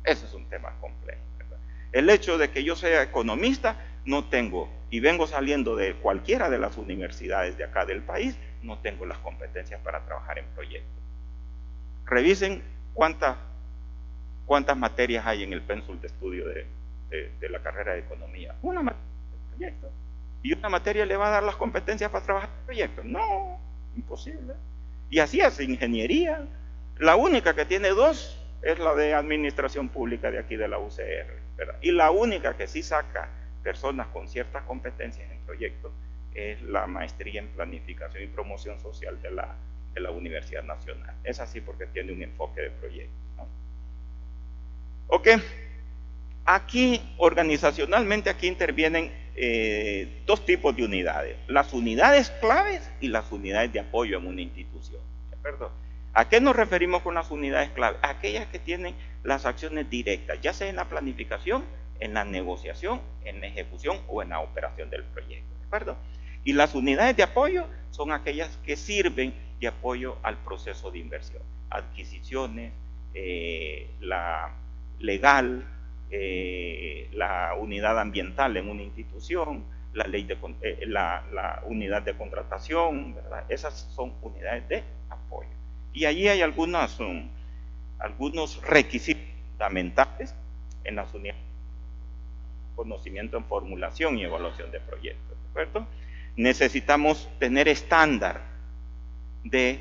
Ese es un tema complejo, ¿verdad? El hecho de que yo sea economista, no tengo, y vengo saliendo de cualquiera de las universidades de acá del país, no tengo las competencias para trabajar en proyectos. Revisen cuántas materias hay en el pénsul de estudio de la carrera de economía. Una materia de proyecto. ¿Y una materia le va a dar las competencias para trabajar en proyectos? No, imposible. Y así es ingeniería, La única que tiene 2 es la de Administración Pública de aquí de la UCR, ¿verdad? Y la única que sí saca personas con ciertas competencias en proyectos es la maestría en Planificación y Promoción Social de la Universidad Nacional. Es así porque tiene un enfoque de proyecto, ¿no? Ok, aquí organizacionalmente aquí intervienen 2 tipos de unidades: las unidades claves y las unidades de apoyo en una institución, ¿de acuerdo? ¿A qué nos referimos con las unidades claves? Aquellas que tienen las acciones directas, ya sea en la planificación, en la negociación, en la ejecución o en la operación del proyecto, ¿de acuerdo? Y las unidades de apoyo son aquellas que sirven de apoyo al proceso de inversión: adquisiciones, la legal, la unidad ambiental en una institución, la ley de la unidad de contratación, ¿verdad? Esas son unidades de apoyo. Y allí hay algunos requisitos fundamentales en las unidades: conocimiento en formulación y evaluación de proyectos, ¿de acuerdo? Necesitamos tener estándar de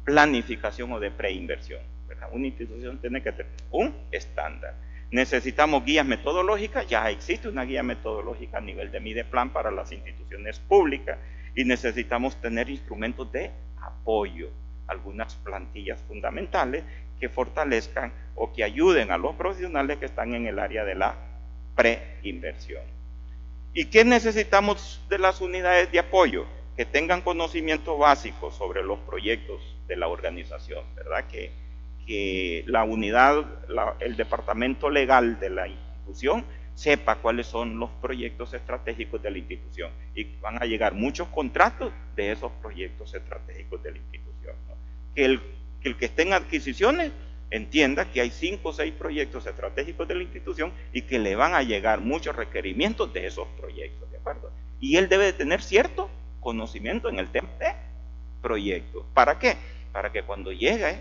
planificación o de preinversión, ¿verdad? Una institución tiene que tener un estándar. Necesitamos guías metodológicas. Ya existe una guía metodológica a nivel de Mideplan para las instituciones públicas, y necesitamos tener instrumentos de apoyo, algunas plantillas fundamentales que fortalezcan o que ayuden a los profesionales que están en el área de la preinversión. ¿Y qué necesitamos de las unidades de apoyo? Que tengan conocimiento básico sobre los proyectos de la organización, ¿verdad? Que la unidad, el departamento legal de la institución sepa cuáles son los proyectos estratégicos de la institución, y van a llegar muchos contratos de esos proyectos estratégicos de la institución, ¿no? Que el que esté en adquisiciones entienda que hay 5 o 6 proyectos estratégicos de la institución y que le van a llegar muchos requerimientos de esos proyectos, ¿de acuerdo? Y él debe de tener cierto conocimiento en el tema de proyectos. ¿Para qué? Para que cuando llegue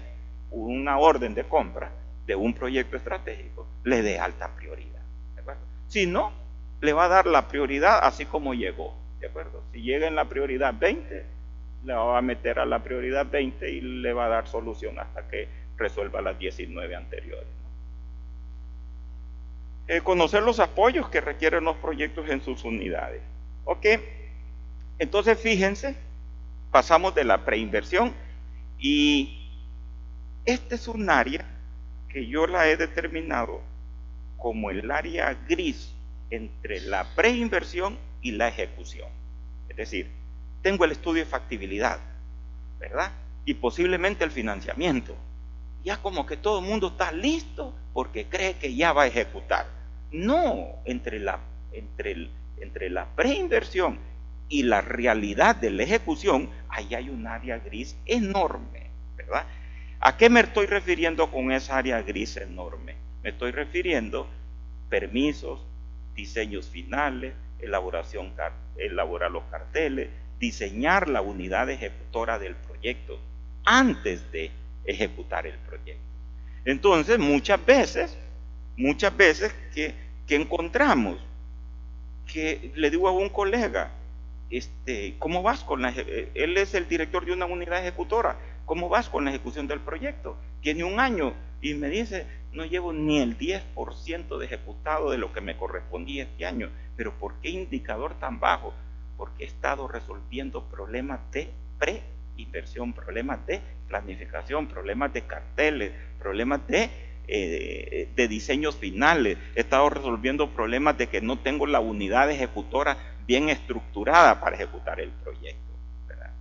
una orden de compra de un proyecto estratégico le dé alta prioridad, ¿de acuerdo? Si no, le va a dar la prioridad así como llegó, ¿de acuerdo? Si llega en la prioridad 20, le va a meter a la prioridad 20 y le va a dar solución hasta que resuelva las 19 anteriores, ¿no? Conocer los apoyos que requieren los proyectos en sus unidades. Ok, entonces fíjense, pasamos de la preinversión, y este es un área que yo la he determinado como el área gris entre la preinversión y la ejecución. Es decir, tengo el estudio de factibilidad, ¿verdad? Y posiblemente el financiamiento. Ya como que todo el mundo está listo porque cree que ya va a ejecutar. No, entre la preinversión y la realidad de la ejecución, ahí hay un área gris enorme, ¿verdad? ¿A qué me estoy refiriendo con esa área gris enorme? Me estoy refiriendo a permisos, diseños finales, elaborar los carteles, diseñar la unidad ejecutora del proyecto antes de ejecutar el proyecto. Entonces, muchas veces que encontramos que le digo a un colega, ¿cómo vas con él es el director de una unidad ejecutora, ¿cómo vas con la ejecución del proyecto? Tiene 1 año y me dice, no llevo ni el 10% de ejecutado de lo que me correspondía este año. ¿Pero por qué indicador tan bajo? Porque he estado resolviendo problemas de preinversión, problemas de planificación, problemas de carteles, problemas de diseños finales. He estado resolviendo problemas de que no tengo la unidad ejecutora bien estructurada para ejecutar el proyecto, ¿verdad?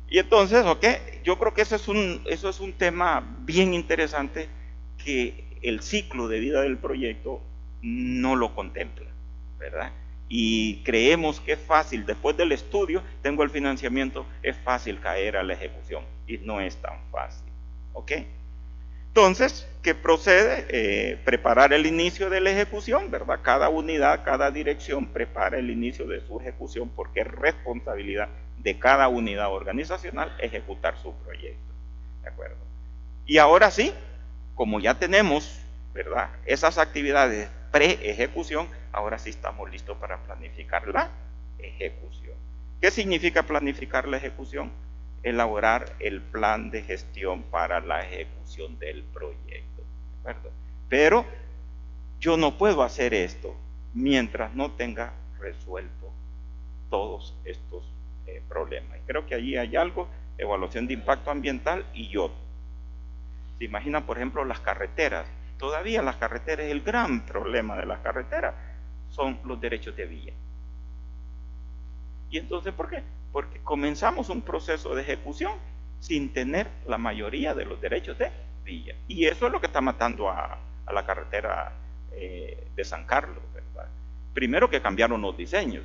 Y entonces, ok, yo creo que eso es un tema bien interesante que el ciclo de vida del proyecto no lo contempla, ¿verdad? Y creemos que es fácil, después del estudio, tengo el financiamiento, es fácil caer a la ejecución, y no es tan fácil, ¿ok? Entonces, ¿qué procede? Preparar el inicio de la ejecución, ¿verdad? Cada unidad, cada dirección prepara el inicio de su ejecución, porque es responsabilidad de cada unidad organizacional ejecutar su proyecto, ¿de acuerdo? Y ahora sí, como ya tenemos, ¿verdad?, esas actividades pre-ejecución, ahora sí estamos listos para planificar la ejecución. ¿Qué significa planificar la ejecución? elaborar el plan de gestión para la ejecución del proyecto, ¿de acuerdo? Pero yo no puedo hacer esto mientras no tenga resuelto todos estos problemas. Y creo que allí hay algo, evaluación de impacto ambiental y yo. Se imaginan, por ejemplo, las carreteras. Todavía las carreteras, el gran problema de las carreteras son los derechos de vía. ¿Y entonces por qué? Porque comenzamos un proceso de ejecución sin tener la mayoría de los derechos de vía. Y eso es lo que está matando a la carretera de San Carlos, ¿verdad? Primero, que cambiaron los diseños.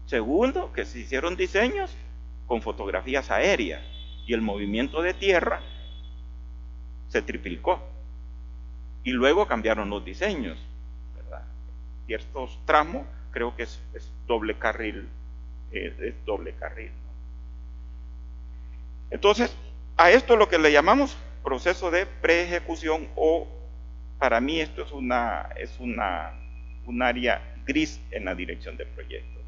Segundo, que se hicieron diseños con fotografías aéreas y el movimiento de tierra se triplicó. Y luego cambiaron los diseños, ¿verdad? Ciertos tramos creo que es doble carril, es doble carril, ¿no? Entonces, a esto es lo que le llamamos proceso de preejecución, o para mí esto es un área gris en la dirección del proyecto.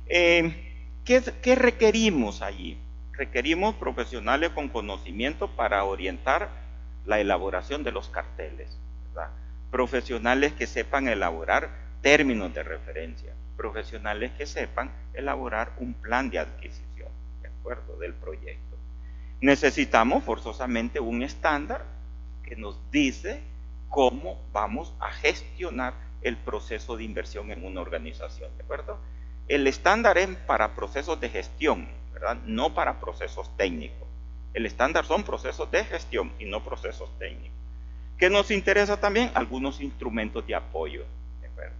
¿Qué requerimos allí? Requerimos profesionales con conocimiento para orientar la elaboración de los carteles, ¿verdad? Profesionales que sepan elaborar términos de referencia, profesionales que sepan elaborar un plan de adquisición, ¿de acuerdo?, del proyecto. Necesitamos forzosamente un estándar que nos dice cómo vamos a gestionar el proceso de inversión en una organización, ¿de acuerdo? El estándar es para procesos de gestión, ¿verdad?, no para procesos técnicos. El estándar son procesos de gestión y no procesos técnicos. ¿Qué nos interesa también? Algunos instrumentos de apoyo, ¿de acuerdo?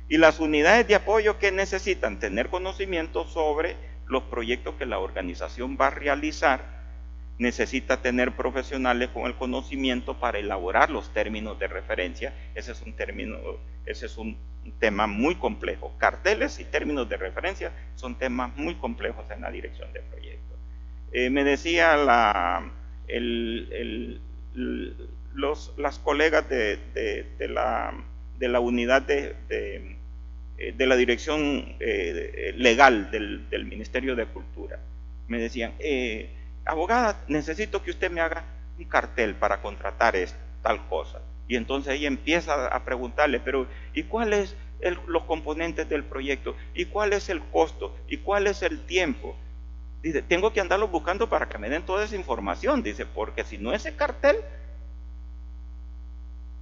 Y las unidades de apoyo que necesitan tener conocimiento sobre los proyectos que la organización va a realizar, necesita tener profesionales con el conocimiento para elaborar los términos de referencia. Ese es un tema muy complejo. Carteles y términos de referencia son temas muy complejos en la dirección de proyectos. Me decía las colegas de la unidad de la dirección legal del Ministerio de Cultura, me decían, abogada, necesito que usted me haga un cartel para contratar tal cosa. Y entonces ella empieza a preguntarle, pero ¿y cuáles los componentes del proyecto? ¿Y cuál es el costo? ¿Y cuál es el tiempo? Dice, tengo que andarlos buscando para que me den toda esa información. Dice, porque si no, ese cartel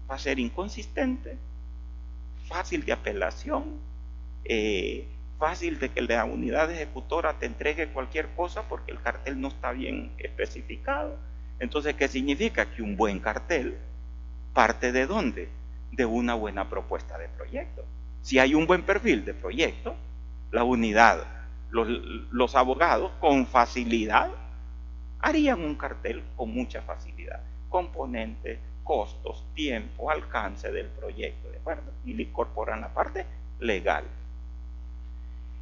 va a ser inconsistente, fácil de apelación, fácil de que la unidad ejecutora te entregue cualquier cosa porque el cartel no está bien especificado. Entonces, ¿qué significa? Que un buen cartel parte ¿de dónde? De una buena propuesta de proyecto. Si hay un buen perfil de proyecto, la unidad, los abogados con facilidad harían un cartel con mucha facilidad. Componentes, costos, tiempo, alcance del proyecto, ¿de acuerdo? Y le incorporan la parte legal.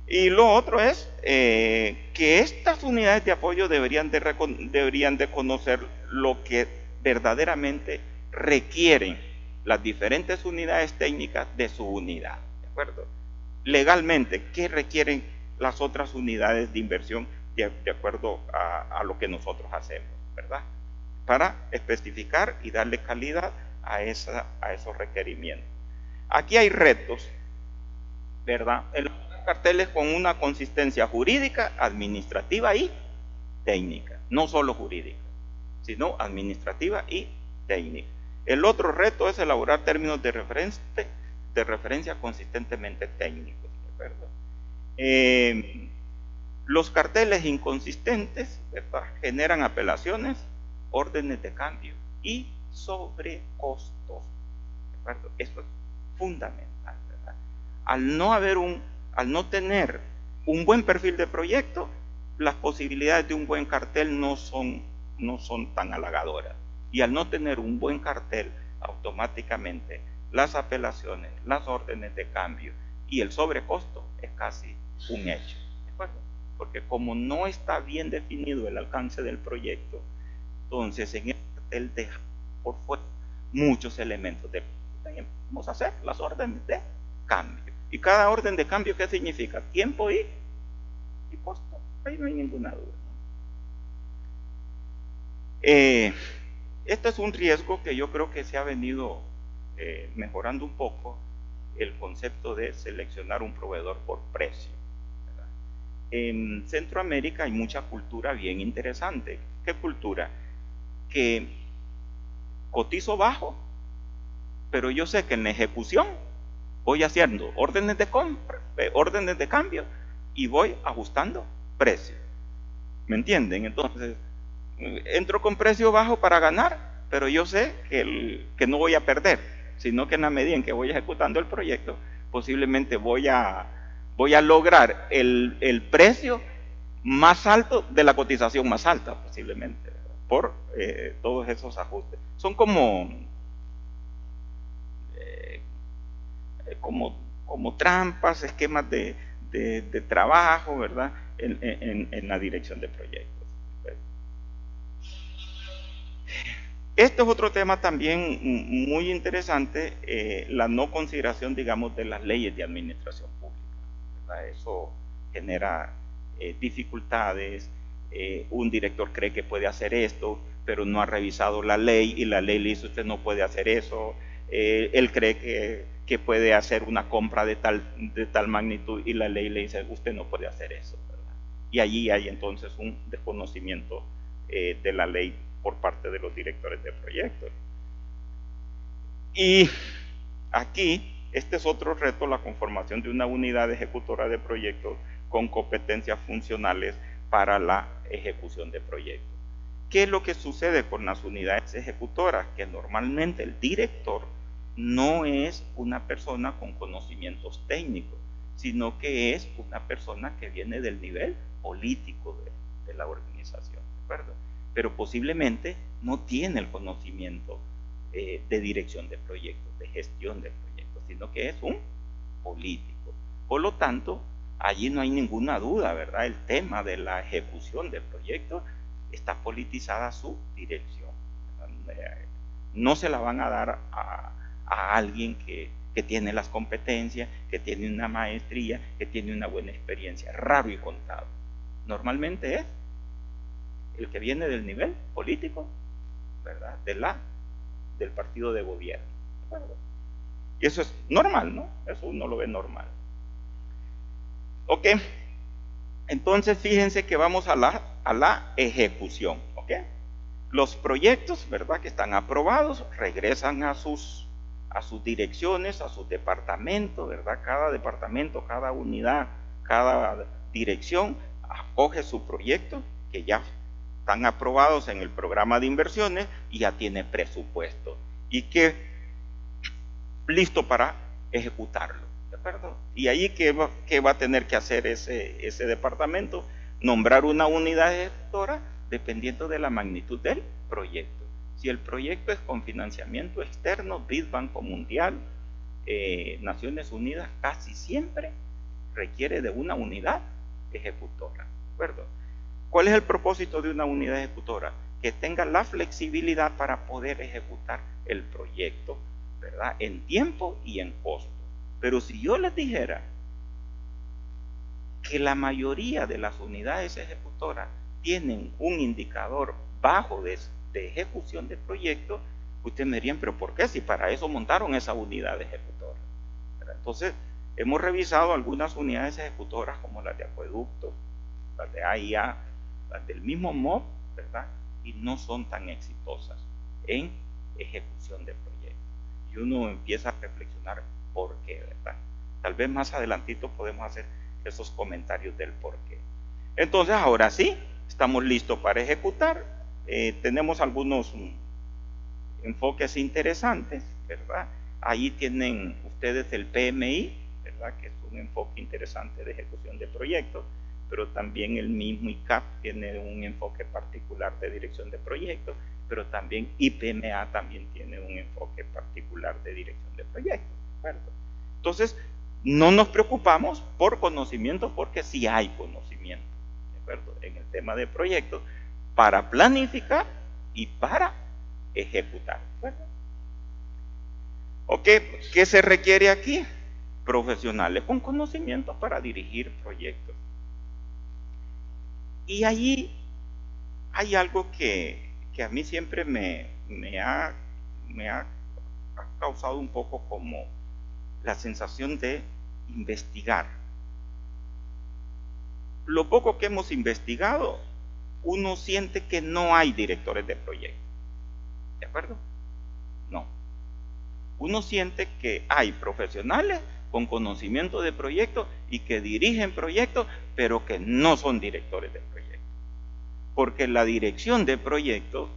Y lo otro es que estas unidades de apoyo deberían de conocer lo que verdaderamente requieren las diferentes unidades técnicas de su unidad, ¿de acuerdo? Legalmente, ¿qué requieren las otras unidades de inversión de acuerdo a lo que nosotros hacemos, ¿verdad? Para especificar y darle calidad a esos requerimientos. Aquí hay retos, ¿verdad? Carteles con una consistencia jurídica, administrativa y técnica, no solo jurídica, sino administrativa y técnica. El otro reto es elaborar términos de referencia consistentemente técnicos, ¿de acuerdo? Los carteles inconsistentes, ¿verdad?, generan apelaciones, órdenes de cambio y sobrecostos, ¿de acuerdo? Esto es fundamental, ¿verdad? Al no tener un buen perfil de proyecto, las posibilidades de un buen cartel no son tan halagadoras. Y al no tener un buen cartel, automáticamente las apelaciones, las órdenes de cambio y el sobrecosto es casi un hecho, ¿de acuerdo? Porque como no está bien definido el alcance del proyecto, entonces en el cartel deja por fuera muchos elementos de vamos a hacer las órdenes de cambio. Y cada orden de cambio, ¿qué significa? Tiempo y costo. Ahí no hay ninguna duda. Este es un riesgo que yo creo que se ha venido mejorando un poco, el concepto de seleccionar un proveedor por precio. En Centroamérica hay mucha cultura bien interesante. ¿Qué cultura? Que cotizo bajo, pero yo sé que en la ejecución voy haciendo órdenes de compra, órdenes de cambio y voy ajustando precio. ¿Me entienden? Entonces, entro con precio bajo para ganar, pero yo sé que no voy a perder, sino que en la medida en que voy ejecutando el proyecto, posiblemente voy a lograr el precio más alto de la cotización más alta, posiblemente, por todos esos ajustes. Son como trampas, esquemas de trabajo, ¿verdad? En la dirección de proyectos. Este es otro tema también muy interesante, la no consideración, digamos, de las leyes de administración pública, ¿verdad? Eso genera dificultades. Un director cree que puede hacer esto, pero no ha revisado la ley y la ley le dice usted no puede hacer eso. Él cree que puede hacer una compra de tal magnitud y la ley le dice usted no puede hacer eso, ¿verdad? Y allí hay entonces un desconocimiento de la ley por parte de los directores de proyectos. Y aquí, este es otro reto, la conformación de una unidad ejecutora de proyectos con competencias funcionales para la ejecución de proyectos. ¿Qué es lo que sucede con las unidades ejecutoras? Que normalmente el director no es una persona con conocimientos técnicos, sino que es una persona que viene del nivel político de la organización, ¿de acuerdo? Pero posiblemente no tiene el conocimiento de dirección de proyectos, de gestión de proyectos, sino que es un político. Por lo tanto, allí no hay ninguna duda, ¿verdad? El tema de la ejecución de proyectos está politizada su dirección. No se la van a dar a alguien que tiene las competencias, que tiene una maestría, que tiene una buena experiencia. Raro y contado. Normalmente es el que viene del nivel político, ¿verdad? Del partido de gobierno. ¿Verdad? Y eso es normal, ¿no? Eso uno lo ve normal. Ok. Entonces fíjense que vamos a la ejecución. Ok. Los proyectos, ¿verdad? Que están aprobados, regresan a sus direcciones, a sus departamentos, ¿verdad? Cada departamento, cada unidad, cada dirección acoge su proyecto que ya están aprobados en el programa de inversiones y ya tiene presupuesto y que listo para ejecutarlo, ¿de acuerdo? Y ahí ¿qué va a tener que hacer ese departamento? Nombrar una unidad ejecutora dependiendo de la magnitud del proyecto. Si el proyecto es con financiamiento externo, BID, Banco Mundial, Naciones Unidas, casi siempre requiere de una unidad ejecutora, ¿de acuerdo? ¿Cuál es el propósito de una unidad ejecutora? Que tenga la flexibilidad para poder ejecutar el proyecto, ¿verdad? En tiempo y en costo. Pero si yo les dijera que la mayoría de las unidades ejecutoras tienen un indicador bajo de ejecución de proyectos, ustedes me dirían, pero ¿por qué? Si para eso montaron esa unidad ejecutora, ¿verdad? Entonces, hemos revisado algunas unidades ejecutoras como las de acueductos, las de AIA, las del mismo MOB, ¿verdad? Y no son tan exitosas en ejecución de proyectos. Y uno empieza a reflexionar por qué, ¿verdad? Tal vez más adelantito podemos hacer esos comentarios del por qué. Entonces, ahora sí, estamos listos para ejecutar. Tenemos algunos enfoques interesantes, ¿verdad? Ahí tienen ustedes el PMI, ¿verdad? Que es un enfoque interesante de ejecución de proyectos, pero también el mismo ICAP tiene un enfoque particular de dirección de proyectos, pero también IPMA también tiene un enfoque particular de dirección de proyectos, ¿verdad? Entonces, no nos preocupamos por conocimiento, porque sí hay conocimiento, ¿de acuerdo? En el tema de proyectos, para planificar y para ejecutar, ¿verdad? ¿Ok? ¿Qué se requiere aquí? Profesionales con conocimiento para dirigir proyectos. Y allí hay algo que a mí siempre me ha causado un poco como la sensación de investigar. Lo poco que hemos investigado, uno siente que no hay directores de proyecto. ¿De acuerdo? No. Uno siente que hay profesionales con conocimiento de proyectos y que dirigen proyectos, pero que no son directores de proyectos. Porque la dirección de proyectos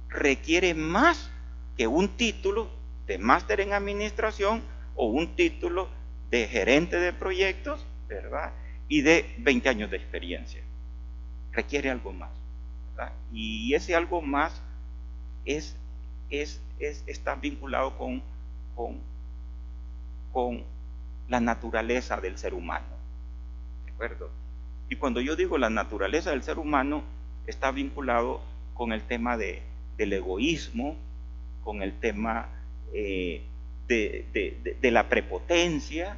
requiere más que un título de máster en administración o un título de gerente de proyectos, ¿verdad? Y de 20 años de experiencia. Requiere algo más, ¿verdad? Y ese algo más está vinculado con la naturaleza del ser humano, ¿de acuerdo? Y cuando yo digo la naturaleza del ser humano, está vinculado con el tema del egoísmo, con el tema de la prepotencia,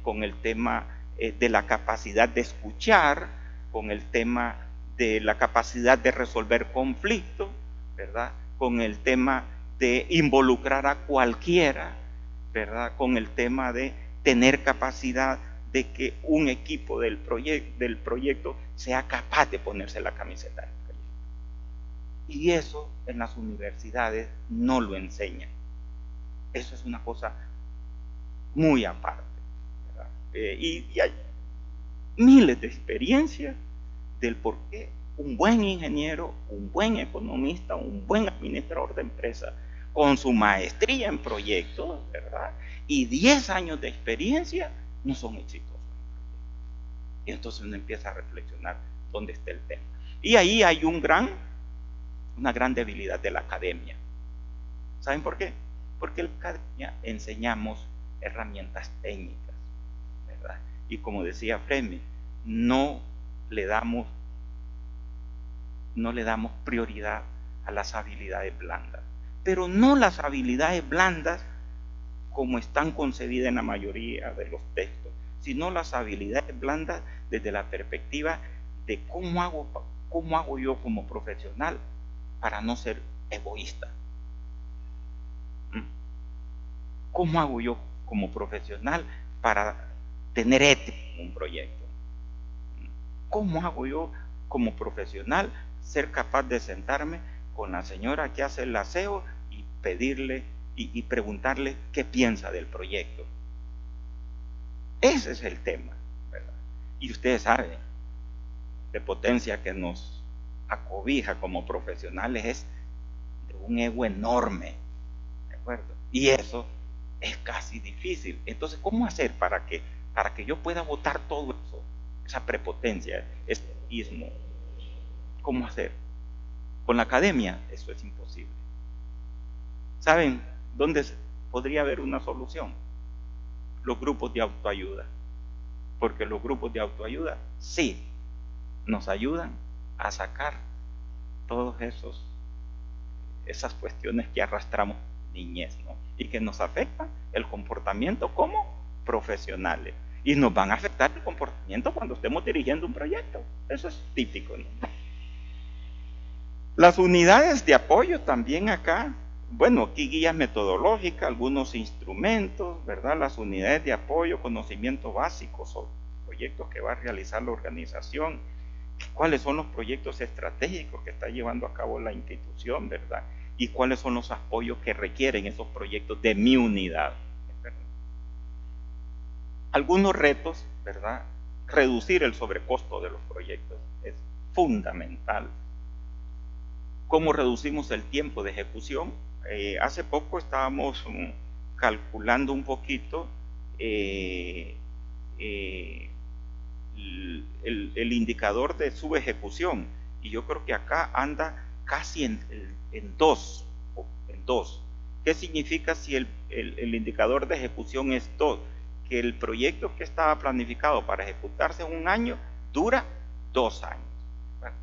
con el tema de la capacidad de escuchar, con el tema de la capacidad de resolver conflictos, ¿verdad? Con el tema de involucrar a cualquiera, ¿verdad? Con el tema de tener capacidad de que un equipo del proyecto sea capaz de ponerse la camiseta del proyecto. Y eso en las universidades no lo enseñan. Eso es una cosa muy aparte, ¿verdad? Y hay miles de experiencias del por qué un buen ingeniero, un buen economista, un buen administrador de empresa, con su maestría en proyectos, ¿verdad? Y 10 años de experiencia, no son exitosos. Y entonces uno empieza a reflexionar dónde está el tema. Y ahí hay una gran debilidad de la academia. ¿Saben por qué? Porque en la academia enseñamos herramientas técnicas, ¿verdad? Y como decía Fremi, no le damos prioridad a las habilidades blandas. Pero no las habilidades blandas como están concebidas en la mayoría de los textos, sino las habilidades blandas desde la perspectiva de cómo hago yo como profesional para no ser egoísta. ¿Cómo hago yo como profesional para tener ética en un proyecto? ¿Cómo hago yo como profesional ser capaz de sentarme con la señora que hace el aseo y pedirle y preguntarle qué piensa del proyecto? Ese es el tema, ¿verdad? Y ustedes saben, la potencia que nos acobija como profesionales es de un ego enorme, ¿de acuerdo? Y eso es casi difícil. Entonces, ¿cómo hacer para que yo pueda botar todo eso, esa prepotencia, ese egoísmo? ¿Cómo hacer? Con la academia eso es imposible. ¿Saben dónde podría haber una solución? Los grupos de autoayuda. Porque los grupos de autoayuda sí nos ayudan a sacar todas esas cuestiones que arrastramos niñez, ¿no? Y que nos afectan el comportamiento como profesionales. Y nos van a afectar el comportamiento cuando estemos dirigiendo un proyecto. Eso es típico, ¿no? Las unidades de apoyo también acá, bueno, aquí guías metodológicas, algunos instrumentos, ¿verdad? Las unidades de apoyo, conocimiento básico sobre proyectos que va a realizar la organización, cuáles son los proyectos estratégicos que está llevando a cabo la institución, ¿verdad? Y cuáles son los apoyos que requieren esos proyectos de mi unidad, ¿verdad? Algunos retos, ¿verdad? Reducir el sobrecosto de los proyectos es fundamental. ¿Cómo reducimos el tiempo de ejecución? Hace poco estábamos calculando un poquito el indicador de subejecución, y yo creo que acá anda casi en 2. ¿Qué significa si el indicador de ejecución es 2? Que el proyecto que estaba planificado para ejecutarse en un año dura 2 años, ¿verdad?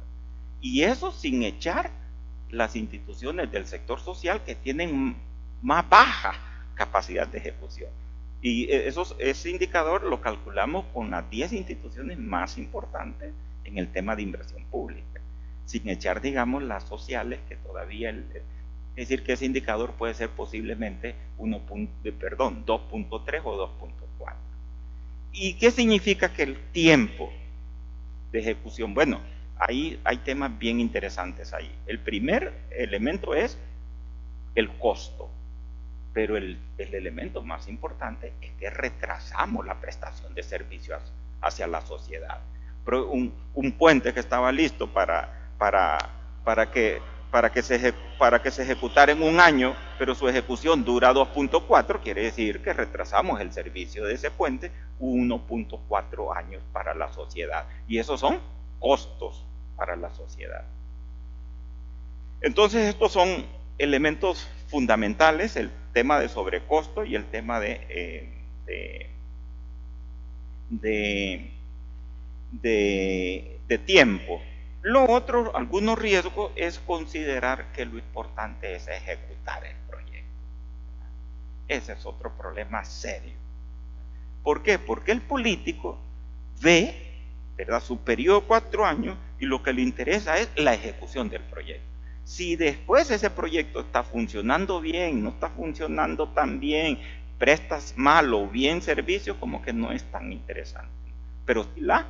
Y eso sin echar las instituciones del sector social que tienen más baja capacidad de ejecución. Y ese indicador lo calculamos con las 10 instituciones más importantes en el tema de inversión pública, sin echar, digamos, las sociales que todavía, es decir, que ese indicador puede ser posiblemente 2.3 o 2.4. ¿Y qué significa que el tiempo de ejecución? Bueno, ahí hay temas bien interesantes ahí. El primer elemento es el costo, pero el elemento más importante es que retrasamos la prestación de servicios hacia la sociedad. Un puente que estaba listo para que se ejecutara en un año, pero su ejecución dura 2.4, quiere decir que retrasamos el servicio de ese puente 1.4 años para la sociedad. Y esos son costos para la sociedad. Entonces estos son elementos fundamentales, el tema de sobrecosto y el tema de tiempo. Lo otro, algunos riesgos, es considerar que lo importante es ejecutar el proyecto. Ese es otro problema serio. ¿Por qué? Porque el político ve, ¿verdad?, su periodo de 4 años y lo que le interesa es la ejecución del proyecto. Si después ese proyecto está funcionando bien, no está funcionando tan bien, prestas mal o bien servicio, como que no es tan interesante. Pero sí la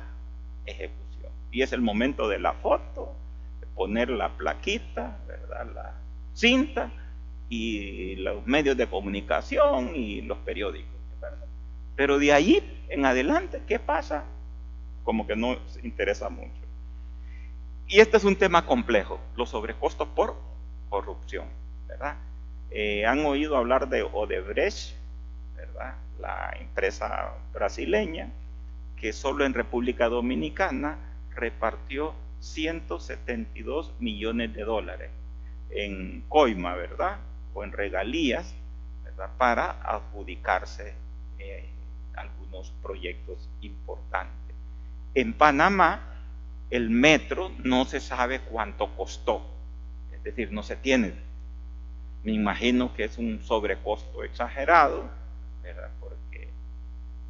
ejecución. Y es el momento de la foto, de poner la plaquita, ¿verdad?, la cinta, y los medios de comunicación y los periódicos, ¿verdad? Pero de ahí en adelante, ¿qué pasa? Como que no interesa mucho. Y este es un tema complejo, los sobrecostos por corrupción, ¿verdad? Han oído hablar de Odebrecht, ¿verdad?, la empresa brasileña, que solo en República Dominicana repartió 172 millones de dólares en coima, ¿verdad?, o en regalías, ¿verdad?, para adjudicarse algunos proyectos importantes. En Panamá, el metro no se sabe cuánto costó, es decir, no se tiene. Me imagino que es un sobrecosto exagerado, ¿verdad?, porque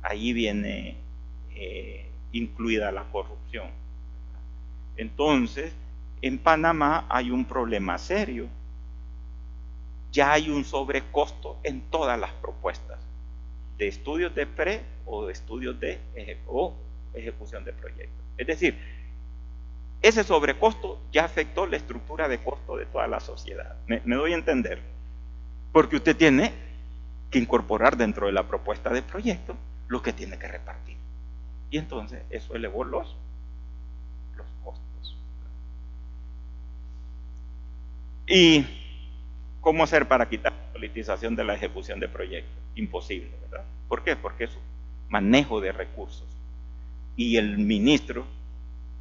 ahí viene incluida la corrupción. Entonces, en Panamá hay un problema serio. Ya hay un sobrecosto en todas las propuestas de estudios de pre o de estudios de ejecución de proyectos. Es decir, ese sobrecosto ya afectó la estructura de costo de toda la sociedad. ¿Me doy a entender? Porque usted tiene que incorporar dentro de la propuesta de proyecto lo que tiene que repartir. Y entonces eso elevó los costos. ¿Y cómo hacer para quitar la politización de la ejecución de proyectos? Imposible, ¿verdad? ¿Por qué? Porque es manejo de recursos. Y el ministro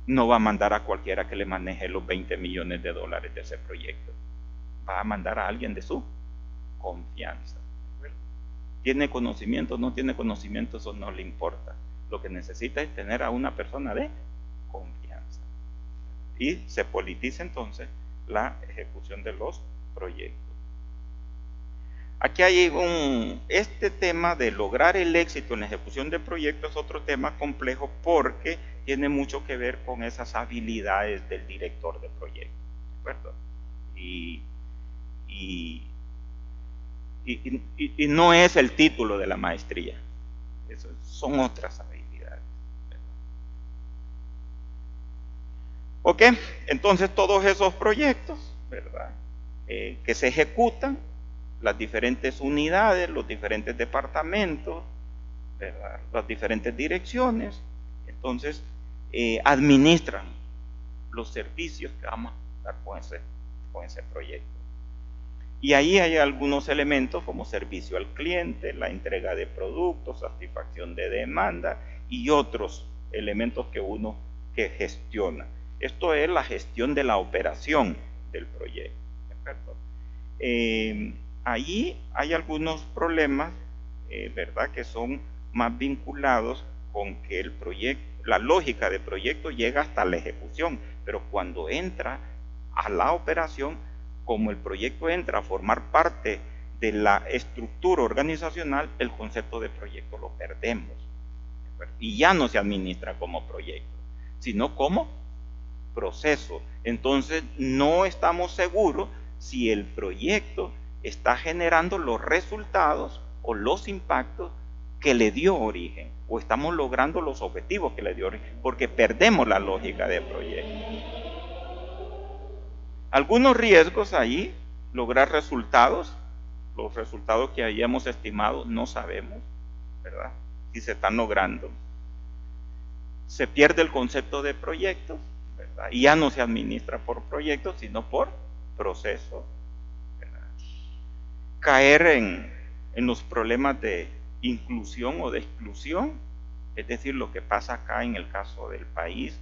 no va a mandar a cualquiera que le maneje los 20 millones de dólares de ese proyecto. Va a mandar a alguien de su confianza. ¿Tiene conocimiento? ¿No tiene conocimiento? Eso no le importa. Lo que necesita es tener a una persona de confianza. Y se politiza entonces la ejecución de los proyectos. Aquí hay este tema de lograr el éxito en la ejecución de proyectos es otro tema complejo porque tiene mucho que ver con esas habilidades del director de proyecto, ¿de acuerdo? Y no es el título de la maestría, son otras habilidades, ¿verdad? Ok, entonces todos esos proyectos, ¿verdad?, que se ejecutan, las diferentes unidades, los diferentes departamentos, ¿verdad?, las diferentes direcciones, entonces administran los servicios que vamos a dar con ese proyecto. Y ahí hay algunos elementos como servicio al cliente, la entrega de productos, satisfacción de demanda y otros elementos que gestiona. Esto es la gestión de la operación del proyecto, ¿de acuerdo? Ahí hay algunos problemas, ¿verdad?, que son más vinculados con que el proyecto, la lógica de proyecto llega hasta la ejecución, pero cuando entra a la operación, como el proyecto entra a formar parte de la estructura organizacional, el concepto de proyecto lo perdemos. Y ya no se administra como proyecto, sino como proceso. Entonces no estamos seguros si el proyecto está generando los resultados o los impactos que le dio origen, o estamos logrando los objetivos que le dio origen, porque perdemos la lógica del proyecto. Algunos riesgos ahí, lograr resultados, los resultados que habíamos estimado no sabemos, ¿verdad?, si se están logrando. Se pierde el concepto de proyecto, ¿verdad?, y ya no se administra por proyectos, sino por proceso, ¿verdad? Caer en los problemas de inclusión o de exclusión, es decir, lo que pasa acá en el caso del país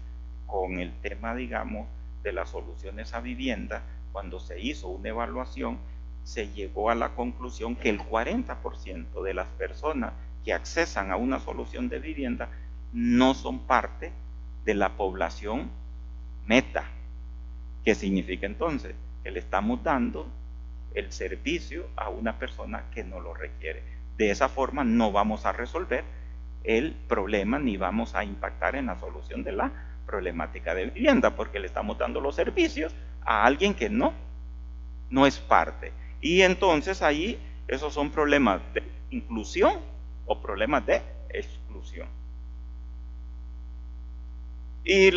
con el tema, digamos, de las soluciones a vivienda. Cuando se hizo una evaluación, se llegó a la conclusión que el 40% de las personas que accesan a una solución de vivienda no son parte de la población meta. ¿Qué significa entonces? Que le estamos dando el servicio a una persona que no lo requiere. De esa forma no vamos a resolver el problema ni vamos a impactar en la solución de la problemática de vivienda, porque le estamos dando los servicios a alguien que no es parte. Y entonces ahí esos son problemas de inclusión o problemas de exclusión. Y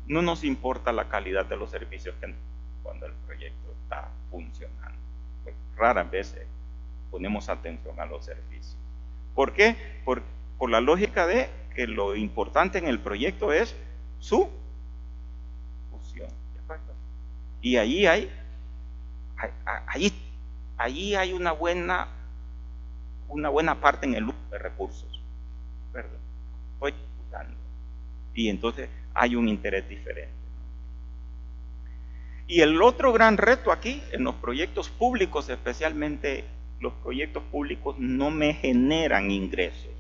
no nos importa la calidad de los servicios cuando el proyecto está funcionando. Pues raras veces ponemos atención a los servicios. ¿Por qué? Por la lógica de que lo importante en el proyecto es su fusión. Y ahí hay una buena parte en el uso de recursos, ¿verdad? Estoy disfrutando. Y entonces hay un interés diferente. Y el otro gran reto aquí, en los proyectos públicos, especialmente los proyectos públicos, no me generan ingresos.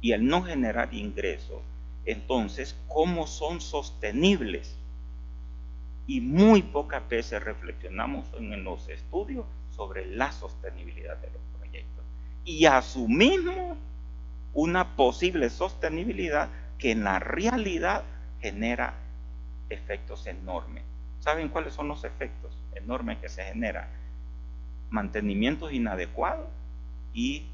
Y al no generar ingresos, entonces, ¿cómo son sostenibles? Y muy pocas veces reflexionamos en los estudios sobre la sostenibilidad de los proyectos. Y asumimos una posible sostenibilidad que en la realidad genera efectos enormes. ¿Saben cuáles son los efectos enormes que se generan? Mantenimientos inadecuados, y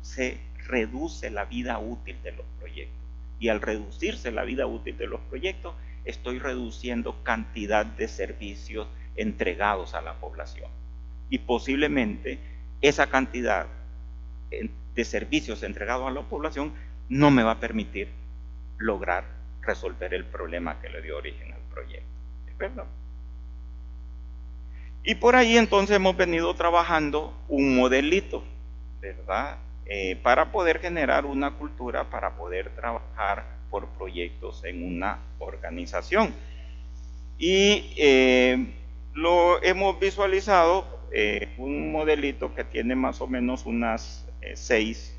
se reduce la vida útil de los proyectos. Y al reducirse la vida útil de los proyectos, estoy reduciendo cantidad de servicios entregados a la población. Y posiblemente esa cantidad de servicios entregados a la población no me va a permitir lograr resolver el problema que le dio origen al proyecto. ¿Es verdad? Y por ahí entonces hemos venido trabajando un modelito, ¿verdad? Para poder generar una cultura, para poder trabajar por proyectos en una organización. Y lo hemos visualizado, un modelito que tiene más o menos unas seis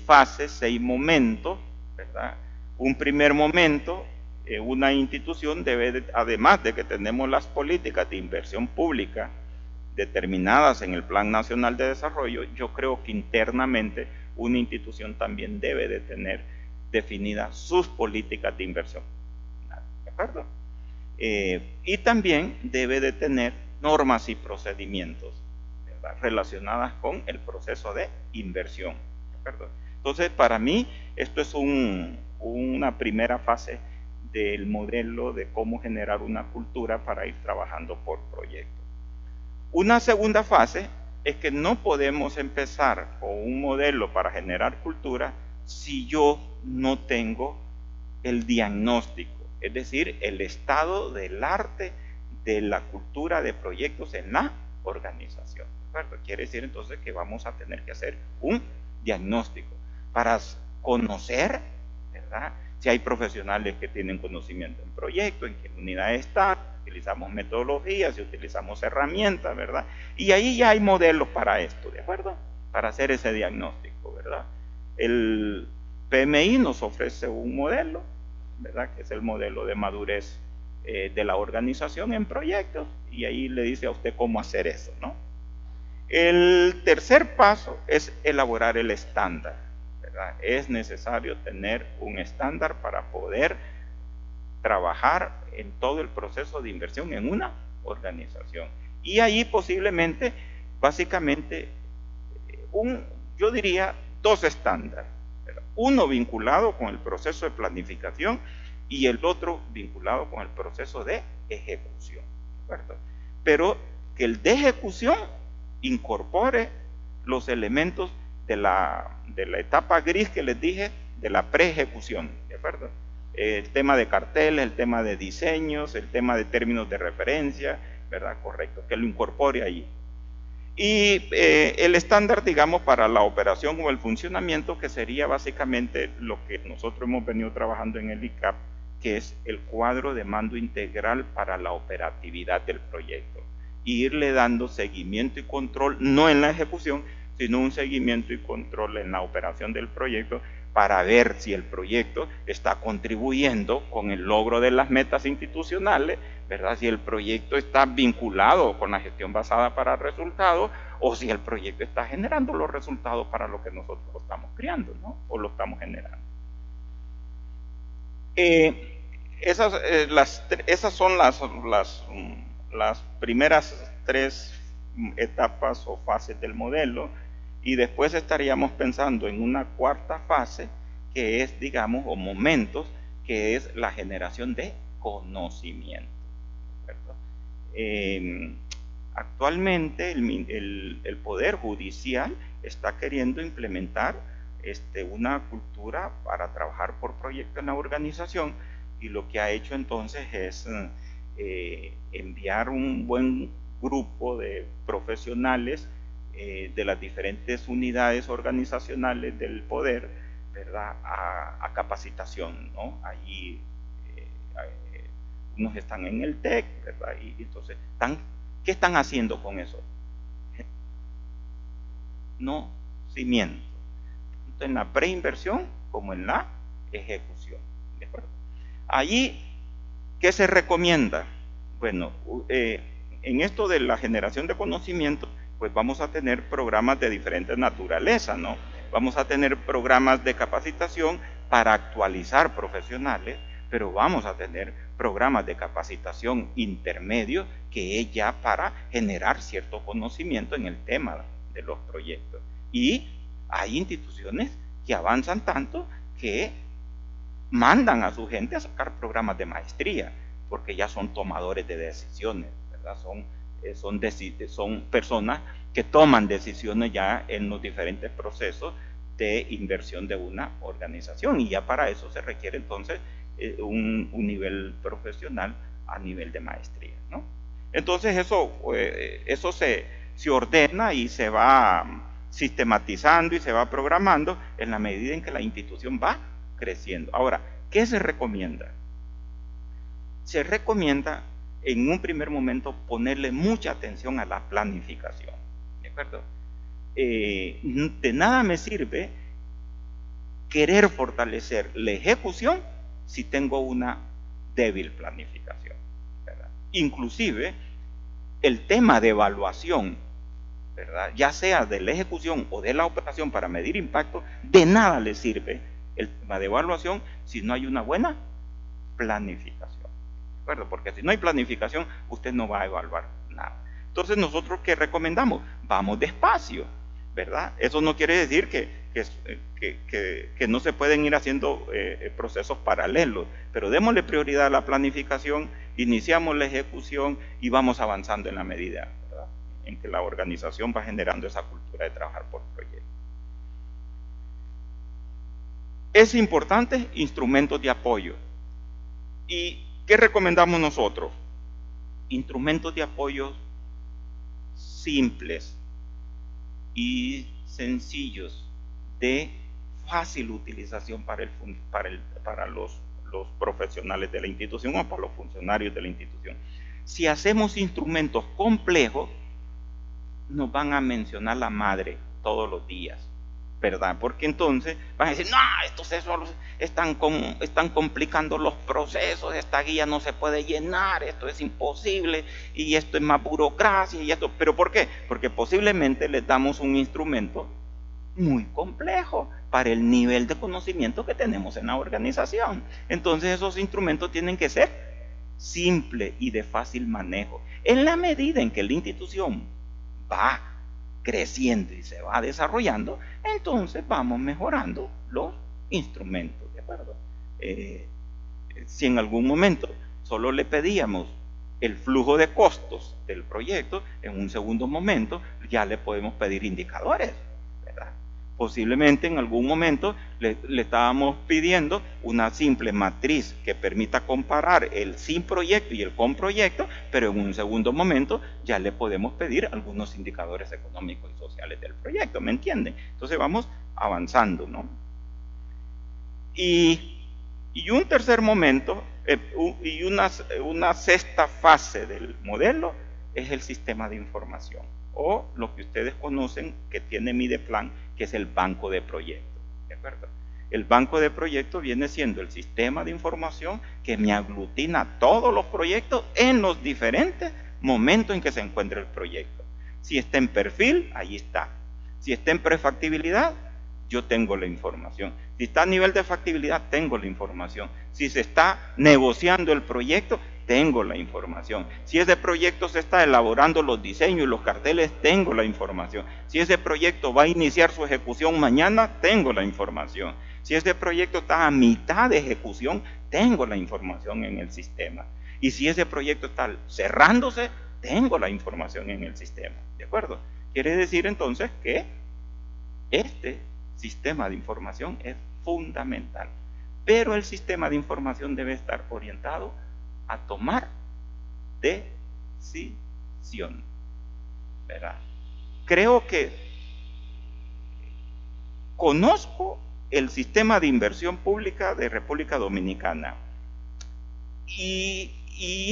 fases, 6 momentos, ¿verdad? Un primer momento, una institución debe, además de que tenemos las políticas de inversión pública determinadas en el Plan Nacional de Desarrollo, yo creo que internamente una institución también debe de tener definidas sus políticas de inversión. ¿De acuerdo? Y también debe de tener normas y procedimientos, ¿verdad?, relacionadas con el proceso de inversión. ¿De acuerdo? Entonces, para mí, esto es una primera fase del modelo de cómo generar una cultura para ir trabajando por proyectos. Una segunda fase es que no podemos empezar con un modelo para generar cultura si yo no tengo el diagnóstico, es decir, el estado del arte de la cultura de proyectos en la organización. ¿De acuerdo? Quiere decir entonces que vamos a tener que hacer un diagnóstico para conocer, ¿verdad?, si hay profesionales que tienen conocimiento en proyectos, en qué unidad están, utilizamos metodologías y utilizamos herramientas, ¿verdad? Y ahí ya hay modelos para esto, ¿de acuerdo? Para hacer ese diagnóstico, ¿verdad? El PMI nos ofrece un modelo, ¿verdad?, que es el modelo de madurez de la organización en proyectos, y ahí le dice a usted cómo hacer eso, ¿no? El tercer paso es elaborar el estándar, ¿verdad? Es necesario tener un estándar para poder trabajar en todo el proceso de inversión en una organización. Y ahí posiblemente, básicamente, yo diría dos estándares, ¿verdad? Uno vinculado con el proceso de planificación y el otro vinculado con el proceso de ejecución, ¿verdad? Pero que el de ejecución incorpore los elementos de la etapa gris que les dije, de la pre-ejecución, ¿de acuerdo? El tema de carteles, el tema de diseños, el tema de términos de referencia, ¿verdad? Correcto, que lo incorpore ahí. Y el estándar, digamos, para la operación o el funcionamiento, que sería básicamente lo que nosotros hemos venido trabajando en el ICAP, que es el cuadro de mando integral para la operatividad del proyecto. Y irle dando seguimiento y control, no en la ejecución, sino un seguimiento y control en la operación del proyecto, para ver si el proyecto está contribuyendo con el logro de las metas institucionales, ¿verdad? Si el proyecto está vinculado con la gestión basada para resultados, o si el proyecto está generando los resultados para lo que nosotros estamos creando, ¿no? O lo estamos generando. Esas son las primeras tres etapas o fases del modelo, y después estaríamos pensando en una cuarta fase, que es, digamos, o momentos, que es la generación de conocimiento, ¿verdad? Actualmente el Poder Judicial está queriendo implementar una cultura para trabajar por proyecto en la organización, y lo que ha hecho entonces es enviar un buen grupo de profesionales de las diferentes unidades organizacionales del poder, ¿verdad? A capacitación, ¿no? Allí unos están en el TEC, ¿verdad? Y entonces, ¿qué están haciendo con eso? Conocimiento, tanto en la preinversión como en la ejecución, ¿de acuerdo? Allí, ¿qué se recomienda? Bueno, en esto de la generación de conocimiento, pues vamos a tener programas de diferentes naturaleza, ¿no? Vamos a tener programas de capacitación para actualizar profesionales, pero vamos a tener programas de capacitación intermedio, que es ya para generar cierto conocimiento en el tema de los proyectos. Y hay instituciones que avanzan tanto que mandan a su gente a sacar programas de maestría, porque ya son tomadores de decisiones, ¿verdad? Son personas que toman decisiones ya en los diferentes procesos de inversión de una organización, y ya para eso se requiere entonces un nivel profesional a nivel de maestría, ¿no? Entonces eso se ordena y se va sistematizando y se va programando en la medida en que la institución va creciendo. Ahora, ¿qué se recomienda? Se recomienda en un primer momento ponerle mucha atención a la planificación, ¿de acuerdo? De nada me sirve querer fortalecer la ejecución si tengo una débil planificación, ¿verdad? Inclusive el tema de evaluación, ¿verdad? Ya sea de la ejecución o de la operación para medir impacto, de nada le sirve el tema de evaluación si no hay una buena planificación, ¿de acuerdo? Porque si no hay planificación, usted no va a evaluar nada. Entonces, ¿nosotros qué recomendamos? Vamos despacio, ¿verdad? Eso no quiere decir que no se pueden ir haciendo procesos paralelos, pero démosle prioridad a la planificación, iniciamos la ejecución y vamos avanzando en la medida, ¿verdad?, en que la organización va generando esa cultura de trabajar por proyecto. Es importante instrumentos de apoyo. ¿Y qué recomendamos nosotros? Instrumentos de apoyo simples y sencillos, de fácil utilización para los profesionales de la institución o para los funcionarios de la institución. Si hacemos instrumentos complejos, nos van a mencionar la madre todos los días, ¿verdad? Porque entonces van a decir, no, estos solo están complicando los procesos, esta guía no se puede llenar, esto es imposible, y esto es más burocracia, y esto. ¿Pero por qué? Porque posiblemente les damos un instrumento muy complejo para el nivel de conocimiento que tenemos en la organización. Entonces esos instrumentos tienen que ser simples y de fácil manejo. En la medida en que la institución va creciendo y se va desarrollando, entonces vamos mejorando los instrumentos, ¿de acuerdo? Si en algún momento solo le pedíamos el flujo de costos del proyecto, en un segundo momento ya le podemos pedir indicadores, ¿verdad? Posiblemente en algún momento le estábamos pidiendo una simple matriz que permita comparar el sin proyecto y el con proyecto, pero en un segundo momento ya le podemos pedir algunos indicadores económicos y sociales del proyecto, ¿me entienden? Entonces vamos avanzando, ¿no? Y un tercer momento, y una sexta fase del modelo es el sistema de información, o lo que ustedes conocen que tiene Mideplan, que es el banco de proyectos, ¿de acuerdo? El banco de proyectos viene siendo el sistema de información que me aglutina todos los proyectos en los diferentes momentos en que se encuentra el proyecto. Si está en perfil, ahí está. Si está en prefactibilidad, yo tengo la información. Si está a nivel de factibilidad, tengo la información. Si se está negociando el proyecto, tengo la información. Si ese proyecto se está elaborando los diseños y los carteles, tengo la información. Si ese proyecto va a iniciar su ejecución mañana, tengo la información. Si ese proyecto está a mitad de ejecución, tengo la información en el sistema. Y si ese proyecto está cerrándose, tengo la información en el sistema. ¿De acuerdo? Quiere decir entonces que este sistema de información es fundamental. Pero el sistema de información debe estar orientado a tomar decisión, ¿verdad? Creo que conozco el sistema de inversión pública de República Dominicana y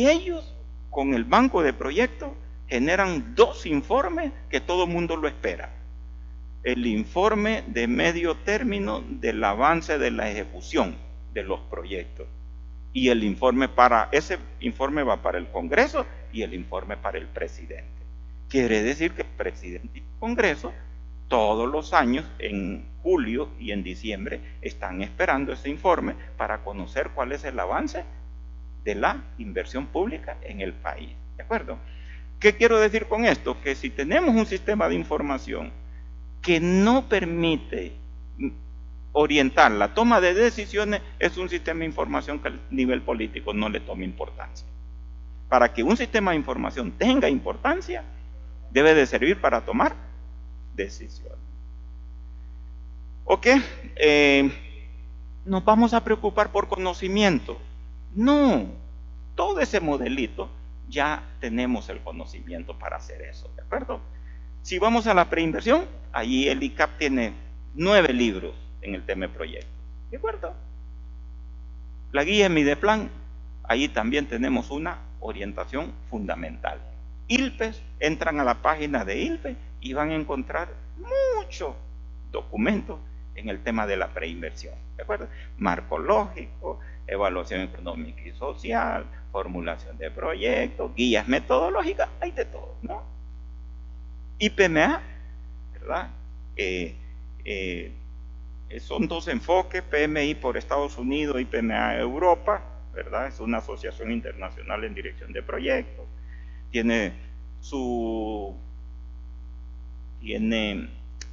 ellos con el banco de proyectos generan 2 informes que todo el mundo lo espera. El informe de medio término del avance de la ejecución de los proyectos. Y el informe ese informe va para el Congreso y el informe para el presidente. Quiere decir que el presidente y el Congreso todos los años, en julio y en diciembre, están esperando ese informe para conocer cuál es el avance de la inversión pública en el país. ¿De acuerdo? ¿Qué quiero decir con esto? Que si tenemos un sistema de información que no permite orientar la toma de decisiones, es un sistema de información que al nivel político no le toma importancia. Para que un sistema de información tenga importancia, debe de servir para tomar decisiones. ¿Ok? ¿Nos vamos a preocupar por conocimiento? No, todo ese modelito ya tenemos el conocimiento para hacer eso, ¿de acuerdo? Si vamos a la preinversión, allí el ICAP tiene 9 libros en el tema de proyecto, ¿de acuerdo? La guía Mideplan, ahí también tenemos una orientación fundamental. ILPES, entran a la página de ILPES y van a encontrar muchos documentos en el tema de la preinversión, ¿de acuerdo? Marco lógico, evaluación económica y social, formulación de proyectos, guías metodológicas, hay de todo, ¿no? IPMA, ¿verdad? Son 2 enfoques, PMI por Estados Unidos y PMA Europa, ¿verdad? Es una asociación internacional en dirección de proyectos. Tiene su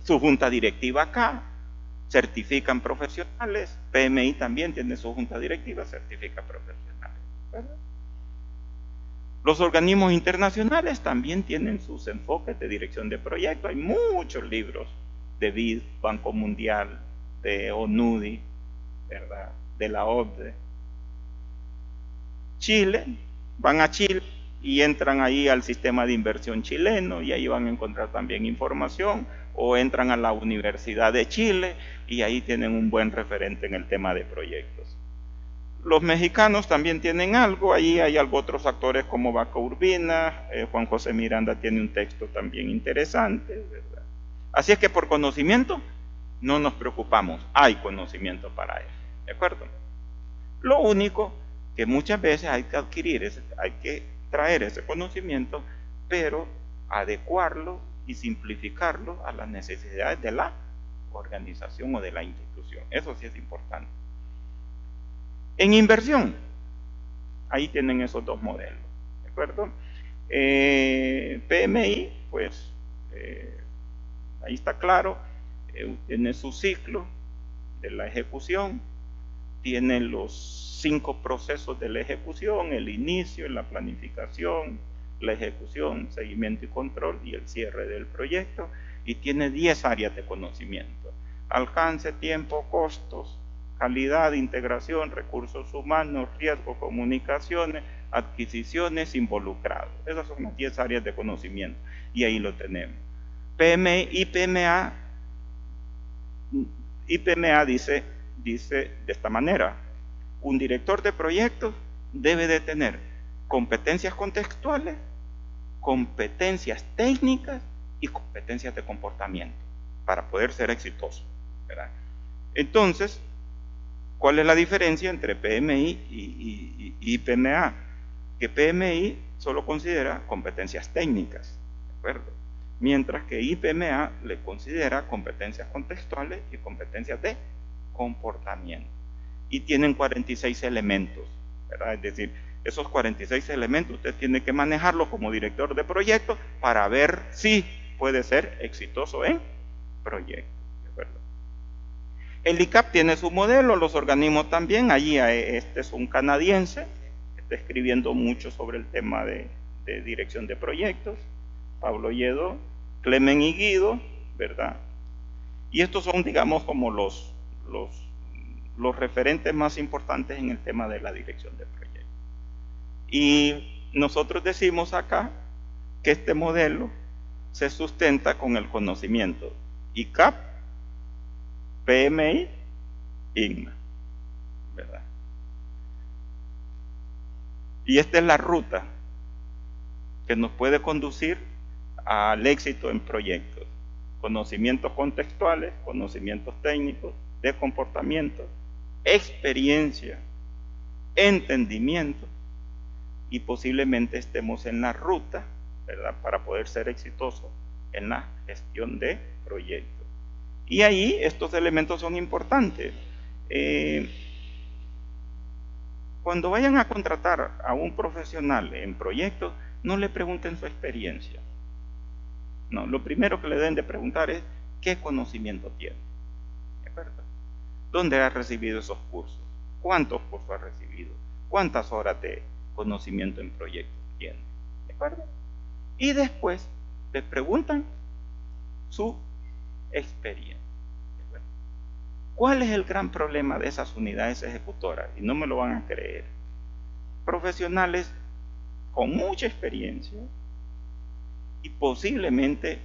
junta directiva acá, certifican profesionales. PMI también tiene su junta directiva, certifica profesionales, ¿verdad? Los organismos internacionales también tienen sus enfoques de dirección de proyectos. Hay muchos libros de BID, Banco Mundial, de ONUDI, ¿verdad? De la OCDE. Chile, van a Chile y entran ahí al sistema de inversión chileno y ahí van a encontrar también información, o entran a la Universidad de Chile y ahí tienen un buen referente en el tema de proyectos. Los mexicanos también tienen algo, ahí hay otros actores como Vaca Urbina, Juan José Miranda tiene un texto también interesante, ¿verdad? Así es que por conocimiento no nos preocupamos, hay conocimiento para eso, ¿de acuerdo? Lo único que muchas veces hay que adquirir, hay que traer ese conocimiento, pero adecuarlo y simplificarlo a las necesidades de la organización o de la institución. Eso sí es importante. En inversión, ahí tienen esos dos modelos, ¿de acuerdo? PMI, pues ahí está claro, tiene su ciclo de la ejecución, tiene los 5 procesos de la ejecución: el inicio, la planificación, la ejecución, seguimiento y control y el cierre del proyecto, y tiene 10 áreas de conocimiento: alcance, tiempo, costos, calidad, integración, recursos humanos, riesgo, comunicaciones, adquisiciones, involucrados. Esas son las 10 áreas de conocimiento y ahí lo tenemos. PMI y PMA dice de esta manera: un director de proyectos debe de tener competencias contextuales, competencias técnicas y competencias de comportamiento para poder ser exitoso, ¿verdad? Entonces, ¿cuál es la diferencia entre PMI y PMA? Que PMI solo considera competencias técnicas, ¿de acuerdo? Mientras que IPMA le considera competencias contextuales y competencias de comportamiento. Y tienen 46 elementos, ¿verdad? Es decir, esos 46 elementos usted tiene que manejarlos como director de proyecto para ver si puede ser exitoso en proyecto, ¿de acuerdo? El ICAP tiene su modelo, los organismos también. Allí este es un canadiense que está escribiendo mucho sobre el tema de dirección de proyectos: Pablo Lledó, Clemen y Guido, ¿verdad? Y estos son, digamos, como los referentes más importantes en el tema de la dirección de proyectos. Y nosotros decimos acá que este modelo se sustenta con el conocimiento ICAP, PMI, IGMA, ¿verdad? Y esta es la ruta que nos puede conducir al éxito en proyectos: conocimientos contextuales, conocimientos técnicos, de comportamiento, experiencia, entendimiento, y posiblemente estemos en la ruta, ¿verdad?, para poder ser exitosos en la gestión de proyectos. Y ahí estos elementos son importantes. Cuando vayan a contratar a un profesional en proyectos, no le pregunten su experiencia. No, lo primero que le deben de preguntar es qué conocimiento tiene, ¿de acuerdo? ¿Dónde ha recibido esos cursos? ¿Cuántos cursos ha recibido? ¿Cuántas horas de conocimiento en proyectos tiene? ¿De acuerdo? Y después le preguntan su experiencia. ¿De acuerdo? ¿Cuál es el gran problema de esas unidades ejecutoras? Y no me lo van a creer. Profesionales con mucha experiencia y posiblemente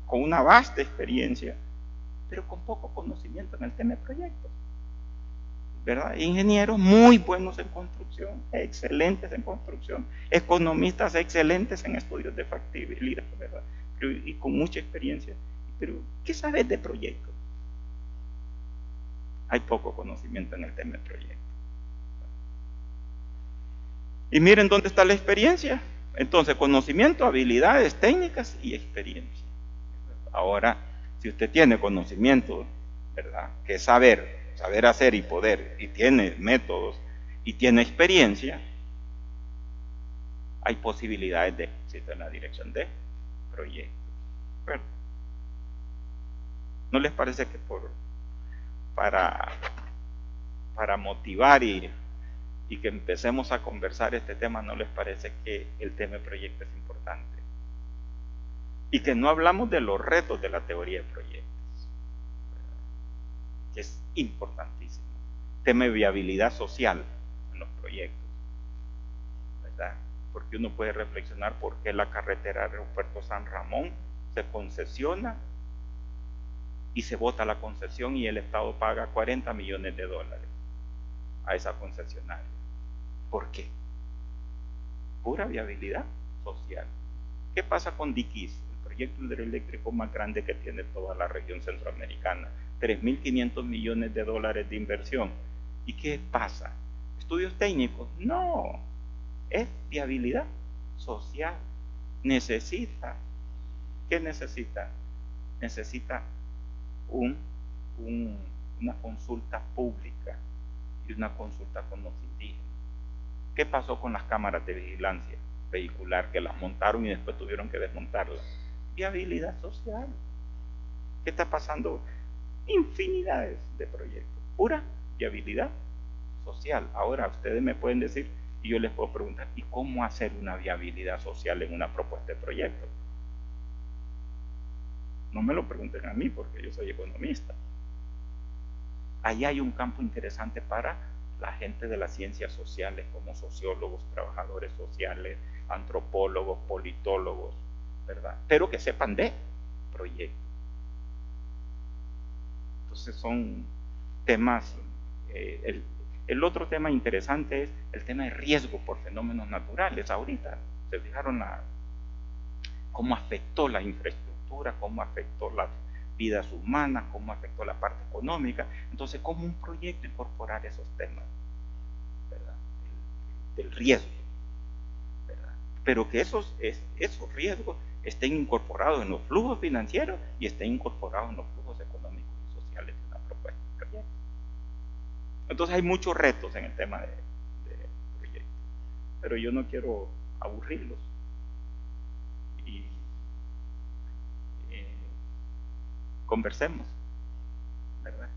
con una vasta experiencia, pero con poco conocimiento en el tema de proyectos, ¿verdad? Ingenieros muy buenos en construcción, excelentes en construcción, economistas excelentes en estudios de factibilidad, ¿verdad? Y con mucha experiencia, pero ¿qué sabes de proyectos? Hay poco conocimiento en el tema de proyectos. Y miren dónde está la experiencia. Entonces, conocimiento, habilidades técnicas y experiencia. Ahora, si usted tiene conocimiento, ¿verdad?, que es saber hacer y poder, y tiene métodos y tiene experiencia, hay posibilidades de éxito en la dirección de proyectos. Bueno, ¿no les parece que para motivar y que empecemos a conversar este tema, no les parece que el tema de proyecto es importante? Y que no hablamos de los retos de la teoría de proyectos, que es importantísimo. Tema de viabilidad social en los proyectos, ¿verdad? Porque uno puede reflexionar por qué la carretera Aeropuerto San Ramón se concesiona y se vota la concesión y el Estado paga $40 millones a esa concesionaria. ¿Por qué? Pura viabilidad social. ¿Qué pasa con Diquís, el proyecto hidroeléctrico más grande que tiene toda la región centroamericana, 3.500 millones de dólares de inversión. ¿Y qué pasa? ¿Estudios técnicos? No, es viabilidad social. Necesita, ¿qué necesita? Necesita una consulta pública y una consulta con los indígenas. ¿Qué pasó con las cámaras de vigilancia vehicular que las montaron y después tuvieron que desmontarlas? Viabilidad social. ¿Qué está pasando? Infinidades de proyectos, pura viabilidad social. Ahora ustedes me pueden decir y yo les puedo preguntar, ¿y cómo hacer una viabilidad social en una propuesta de proyecto? No me lo pregunten a mí porque yo soy economista. Ahí hay un campo interesante para la gente de las ciencias sociales, como sociólogos, trabajadores sociales, antropólogos, politólogos, ¿verdad? Pero que sepan de proyectos. Entonces son temas. El otro tema interesante es el tema de riesgo por fenómenos naturales. Ahorita se fijaron cómo afectó la infraestructura, cómo afectó las vidas humanas, cómo afectó la parte económica. Entonces, ¿cómo un proyecto incorporar esos temas, ¿verdad? Del riesgo, ¿verdad? Pero que esos riesgos estén incorporados en los flujos financieros y estén incorporados en los flujos económicos y sociales de una propuesta de proyecto. Entonces hay muchos retos en el tema de proyectos, pero yo no quiero aburrirlos y conversemos, ¿verdad?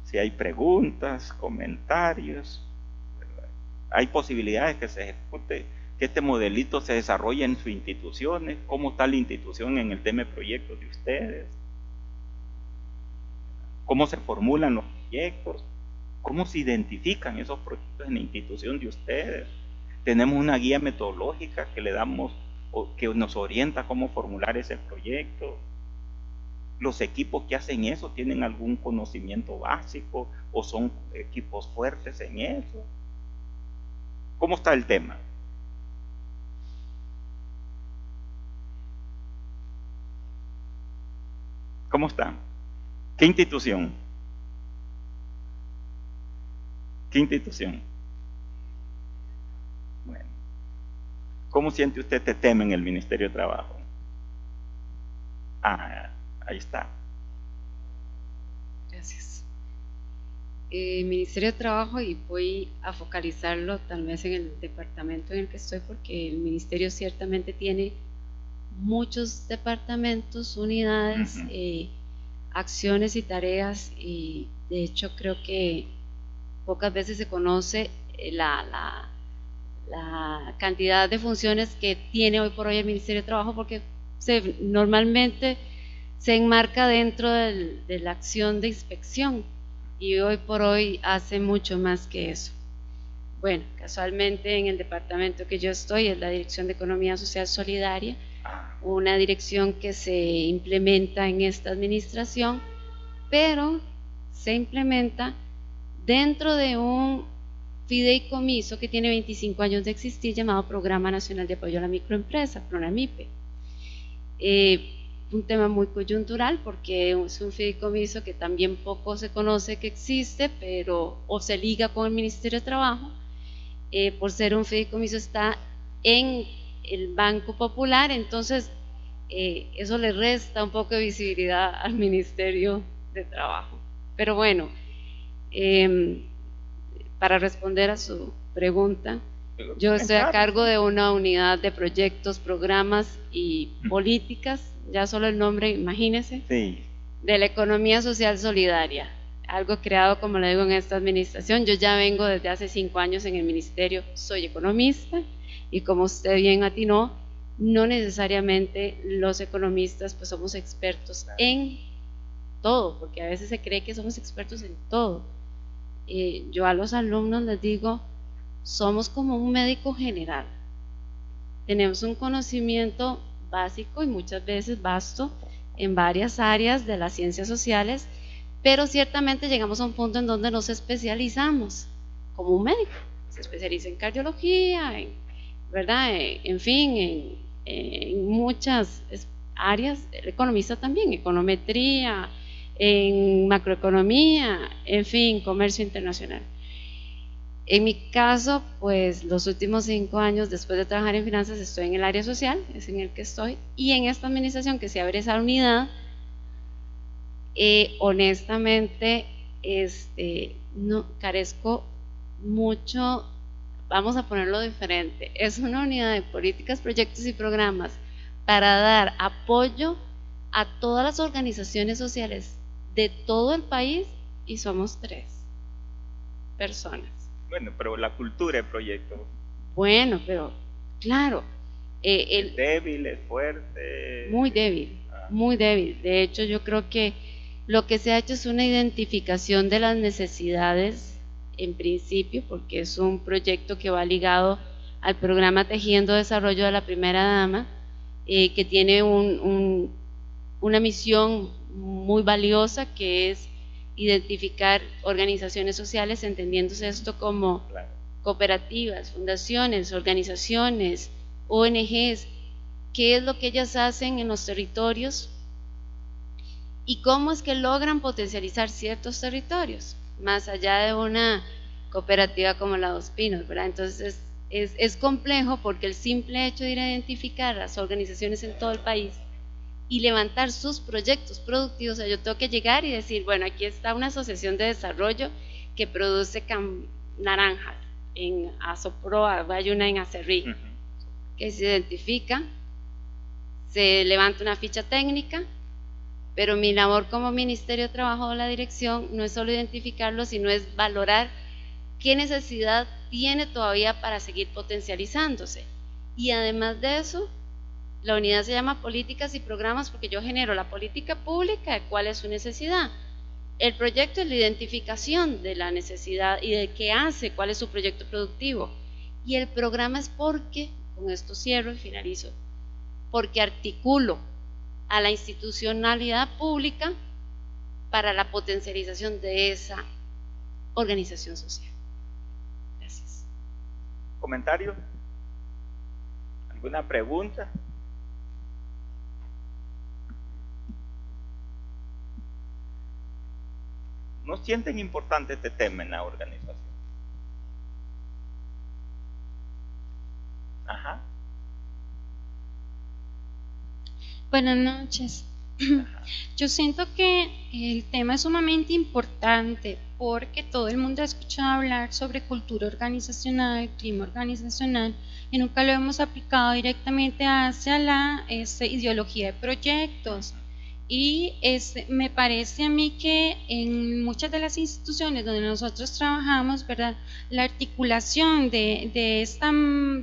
Si hay preguntas, comentarios, ¿verdad? Hay posibilidades que se ejecute, que este modelito se desarrolle en sus instituciones. ¿Cómo está la institución en el tema de proyectos de ustedes? ¿Cómo se formulan los proyectos? ¿Cómo se identifican esos proyectos en la institución de ustedes? Tenemos una guía metodológica que le damos o que nos orienta cómo formular ese proyecto. Los equipos que hacen eso tienen algún conocimiento básico o son equipos fuertes en eso. ¿Cómo está el tema? ¿Cómo están? ¿Qué institución? ¿Qué institución? Bueno, ¿cómo siente usted este tema en el Ministerio de Trabajo? Ah, ahí está. Gracias. Ministerio de Trabajo, y voy a focalizarlo tal vez en el departamento en el que estoy, porque el Ministerio ciertamente tiene muchos departamentos, unidades, acciones y tareas, y de hecho creo que pocas veces se conoce la cantidad de funciones que tiene hoy por hoy el Ministerio de Trabajo, porque normalmente se enmarca dentro de la acción de inspección, y hoy por hoy hace mucho más que eso. Bueno, casualmente en el departamento que yo estoy es la Dirección de Economía Social Solidaria, una dirección que se implementa en esta administración, pero se implementa dentro de un fideicomiso que tiene 25 años de existir, llamado Programa Nacional de Apoyo a la Microempresa, PRONAMIPE. Un tema muy coyuntural porque es un fideicomiso que también poco se conoce que existe, pero o se liga con el Ministerio de Trabajo. Por ser un fideicomiso está en el Banco Popular, entonces eso le resta un poco de visibilidad al Ministerio de Trabajo. Pero bueno, para responder a su pregunta, yo estoy a cargo de una unidad de proyectos, programas y políticas, ya solo el nombre, imagínense, sí, de la economía social solidaria, algo creado, como le digo, en esta administración. Yo ya vengo desde hace 5 años en el ministerio, soy economista, y como usted bien atinó, no necesariamente los economistas pues somos expertos en todo, porque a veces se cree que somos expertos en todo. Yo a los alumnos les digo, somos como un médico general, tenemos un conocimiento básico y muchas veces vasto en varias áreas de las ciencias sociales, pero ciertamente llegamos a un punto en donde nos especializamos, como un médico se especializa en cardiología, ¿verdad? En fin, en en muchas áreas, economista también, econometría, en macroeconomía, en fin, comercio internacional. En mi caso, pues los últimos 5 años después de trabajar en finanzas estoy en el área social, es en el que estoy, y en esta administración que se abre esa unidad, honestamente, no carezco mucho, vamos a ponerlo diferente, es una unidad de políticas, proyectos y programas para dar apoyo a todas las organizaciones sociales de todo el país y somos 3 personas. Bueno, pero la cultura del proyecto. Bueno, pero claro. ¿Es débil, es fuerte? Muy débil, muy débil. De hecho, yo creo que lo que se ha hecho es una identificación de las necesidades en principio, porque es un proyecto que va ligado al programa Tejiendo Desarrollo de la Primera Dama, que tiene una misión muy valiosa, que es identificar organizaciones sociales, entendiéndose esto como cooperativas, fundaciones, organizaciones, ONGs, qué es lo que ellas hacen en los territorios y cómo es que logran potencializar ciertos territorios, más allá de una cooperativa como la Dos Pinos, ¿verdad? Entonces es complejo porque el simple hecho de ir a identificar las organizaciones en todo el país y levantar sus proyectos productivos, o sea, yo tengo que llegar y decir, bueno, aquí está una asociación de desarrollo que produce naranjas en Azoproa, hay una en Acerrí, que se identifica, se levanta una ficha técnica, pero mi labor como Ministerio de Trabajo o la dirección no es solo identificarlo, sino es valorar qué necesidad tiene todavía para seguir potencializándose. Y además de eso, la unidad se llama políticas y programas porque yo genero la política pública de cuál es su necesidad. El proyecto es la identificación de la necesidad y de qué hace, cuál es su proyecto productivo. Y el programa es porque, con esto cierro y finalizo, porque articulo a la institucionalidad pública para la potencialización de esa organización social. Gracias. ¿Comentario? ¿Alguna pregunta? ¿No sienten importante este tema en la organización? Ajá. Buenas noches. Yo siento que el tema es sumamente importante porque todo el mundo ha escuchado hablar sobre cultura organizacional, clima organizacional, y nunca lo hemos aplicado directamente hacia la ideología de proyectos. Y me parece a mí que en muchas de las instituciones donde nosotros trabajamos, ¿verdad?, la articulación de esta,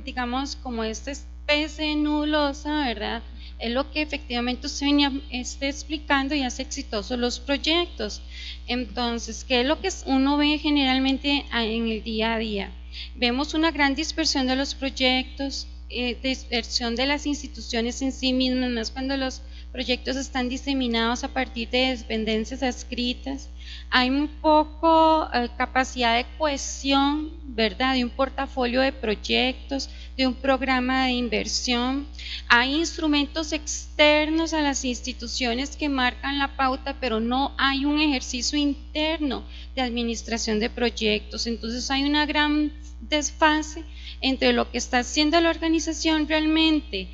digamos, como esta especie nebulosa, ¿verdad?, es lo que efectivamente usted venía explicando y hace exitosos los proyectos. Entonces, ¿qué es lo que uno ve generalmente en el día a día? Vemos una gran dispersión de los proyectos, dispersión de las instituciones en sí mismas, más cuando los proyectos están diseminados a partir de dependencias adscritas. Hay muy poco capacidad de cohesión, ¿verdad?, de un portafolio de proyectos, de un programa de inversión. Hay instrumentos externos a las instituciones que marcan la pauta, pero no hay un ejercicio interno de administración de proyectos. Entonces hay una gran desfase entre lo que está haciendo la organización realmente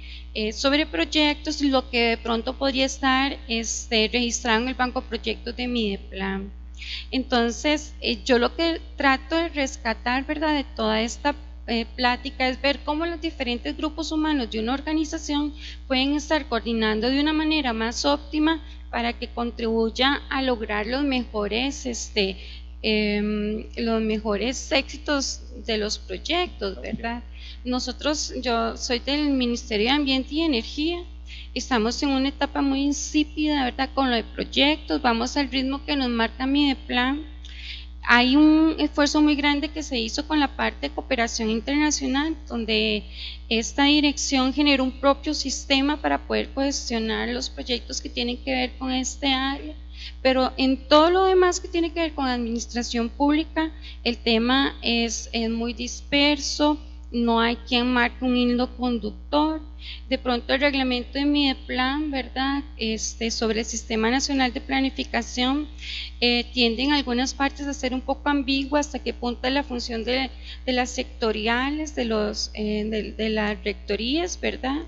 sobre proyectos y lo que de pronto podría estar registrado en el banco de proyectos de Mideplan. Entonces, yo lo que trato de rescatar, ¿verdad?, de toda esta plática es ver cómo los diferentes grupos humanos de una organización pueden estar coordinando de una manera más óptima para que contribuya a lograr los mejores éxitos de los proyectos, ¿verdad? Nosotros, yo soy del Ministerio de Ambiente y Energía, estamos en una etapa muy insípida, ¿verdad?, con lo de proyectos, vamos al ritmo que nos marca Mideplan. Hay un esfuerzo muy grande que se hizo con la parte de cooperación internacional, donde esta dirección generó un propio sistema para poder gestionar los proyectos que tienen que ver con este área. Pero en todo lo demás que tiene que ver con administración pública, el tema es muy disperso, no hay quien marque un hilo conductor. De pronto el reglamento de Mideplan, ¿verdad? Sobre el Sistema Nacional de Planificación tiende en algunas partes a ser un poco ambiguo hasta qué punto es la función de las sectoriales, de las rectorías, ¿verdad?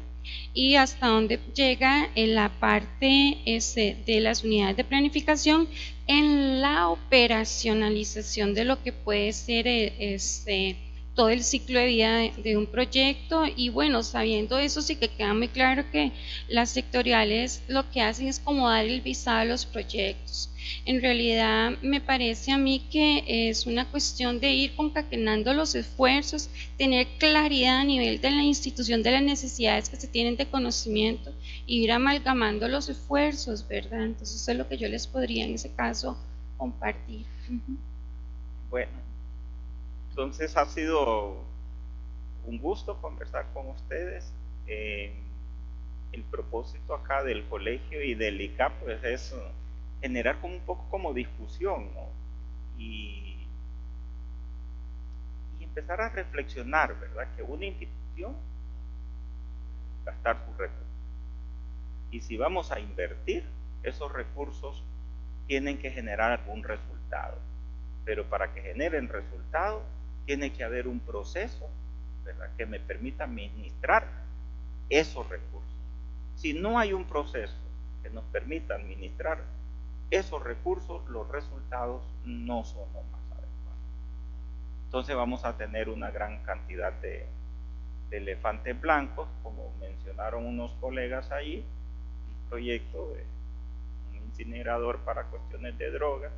Y hasta dónde llega en la parte de las unidades de planificación en la operacionalización de lo que puede ser todo el ciclo de vida de un proyecto. Y bueno, sabiendo eso, sí que queda muy claro que las sectoriales lo que hacen es como dar el visado a los proyectos. En realidad me parece a mí que es una cuestión de ir concatenando los esfuerzos, tener claridad a nivel de la institución de las necesidades que se tienen de conocimiento y ir amalgamando los esfuerzos, ¿verdad? Entonces eso es lo que yo les podría en ese caso compartir. Bueno, entonces ha sido un gusto conversar con ustedes. El propósito acá del colegio y del ICAP pues es generar como un poco como discusión, ¿no? Y empezar a reflexionar, ¿verdad? Que una institución gastar sus recursos. Y si vamos a invertir, esos recursos tienen que generar algún resultado. Pero para que generen resultados, tiene que haber un proceso, ¿verdad?, que me permita administrar esos recursos. Si no hay un proceso que nos permita administrar esos recursos, los resultados no son los más adecuados. Entonces vamos a tener una gran cantidad de elefantes blancos, como mencionaron unos colegas ahí, un proyecto de un incinerador para cuestiones de droga,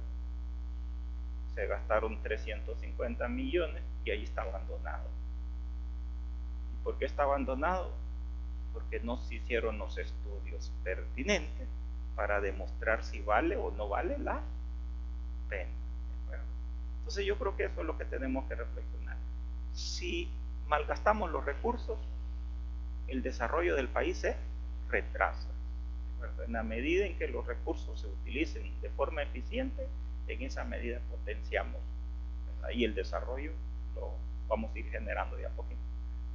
se gastaron 350 millones y ahí está abandonado. ¿Y por qué está abandonado? Porque no se hicieron los estudios pertinentes para demostrar si vale o no vale la pena. Entonces yo creo que eso es lo que tenemos que reflexionar. Si malgastamos los recursos, el desarrollo del país se retrasa. En la medida en que los recursos se utilicen de forma eficiente, en esa medida potenciamos, ¿verdad?, y el desarrollo lo vamos a ir generando de a poquito.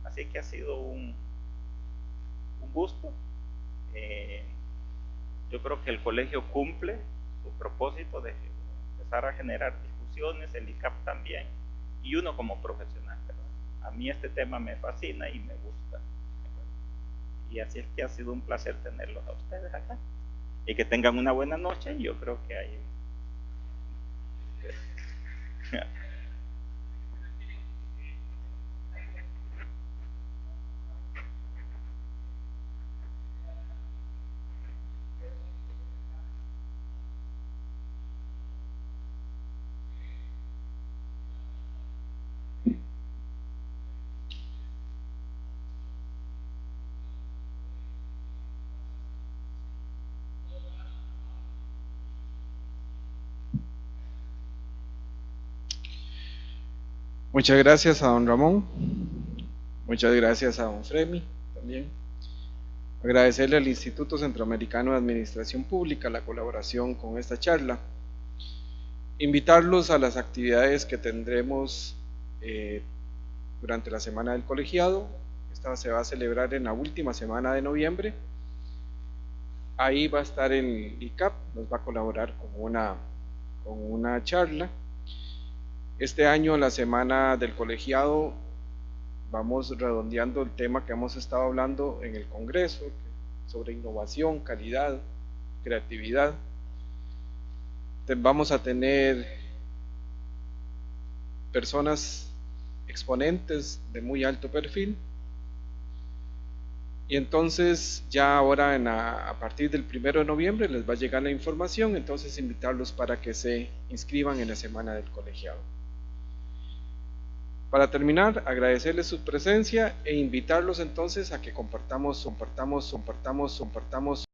Así que ha sido un gusto. Yo creo que el colegio cumple su propósito de empezar a generar discusiones, el ICAP también, y uno como profesional, ¿verdad? A mí este tema me fascina y me gusta, ¿verdad? Y así es que ha sido un placer tenerlos a ustedes acá. Y que tengan una buena noche. Y yo creo que hay... Muchas gracias a don Ramón, muchas gracias a don Fremi también. Agradecerle al Instituto Centroamericano de Administración Pública la colaboración con esta charla. Invitarlos a las actividades que tendremos durante la Semana del Colegiado. Esta se va a celebrar en la última semana de noviembre. Ahí va a estar el ICAP, nos va a colaborar con una charla. Este año, la Semana del Colegiado, vamos redondeando el tema que hemos estado hablando en el Congreso, sobre innovación, calidad, creatividad. Vamos a tener personas exponentes de muy alto perfil. Y entonces ya ahora a partir del 1 de noviembre les va a llegar la información, entonces invitarlos para que se inscriban en la Semana del Colegiado. Para terminar, agradecerles su presencia e invitarlos entonces a que compartamos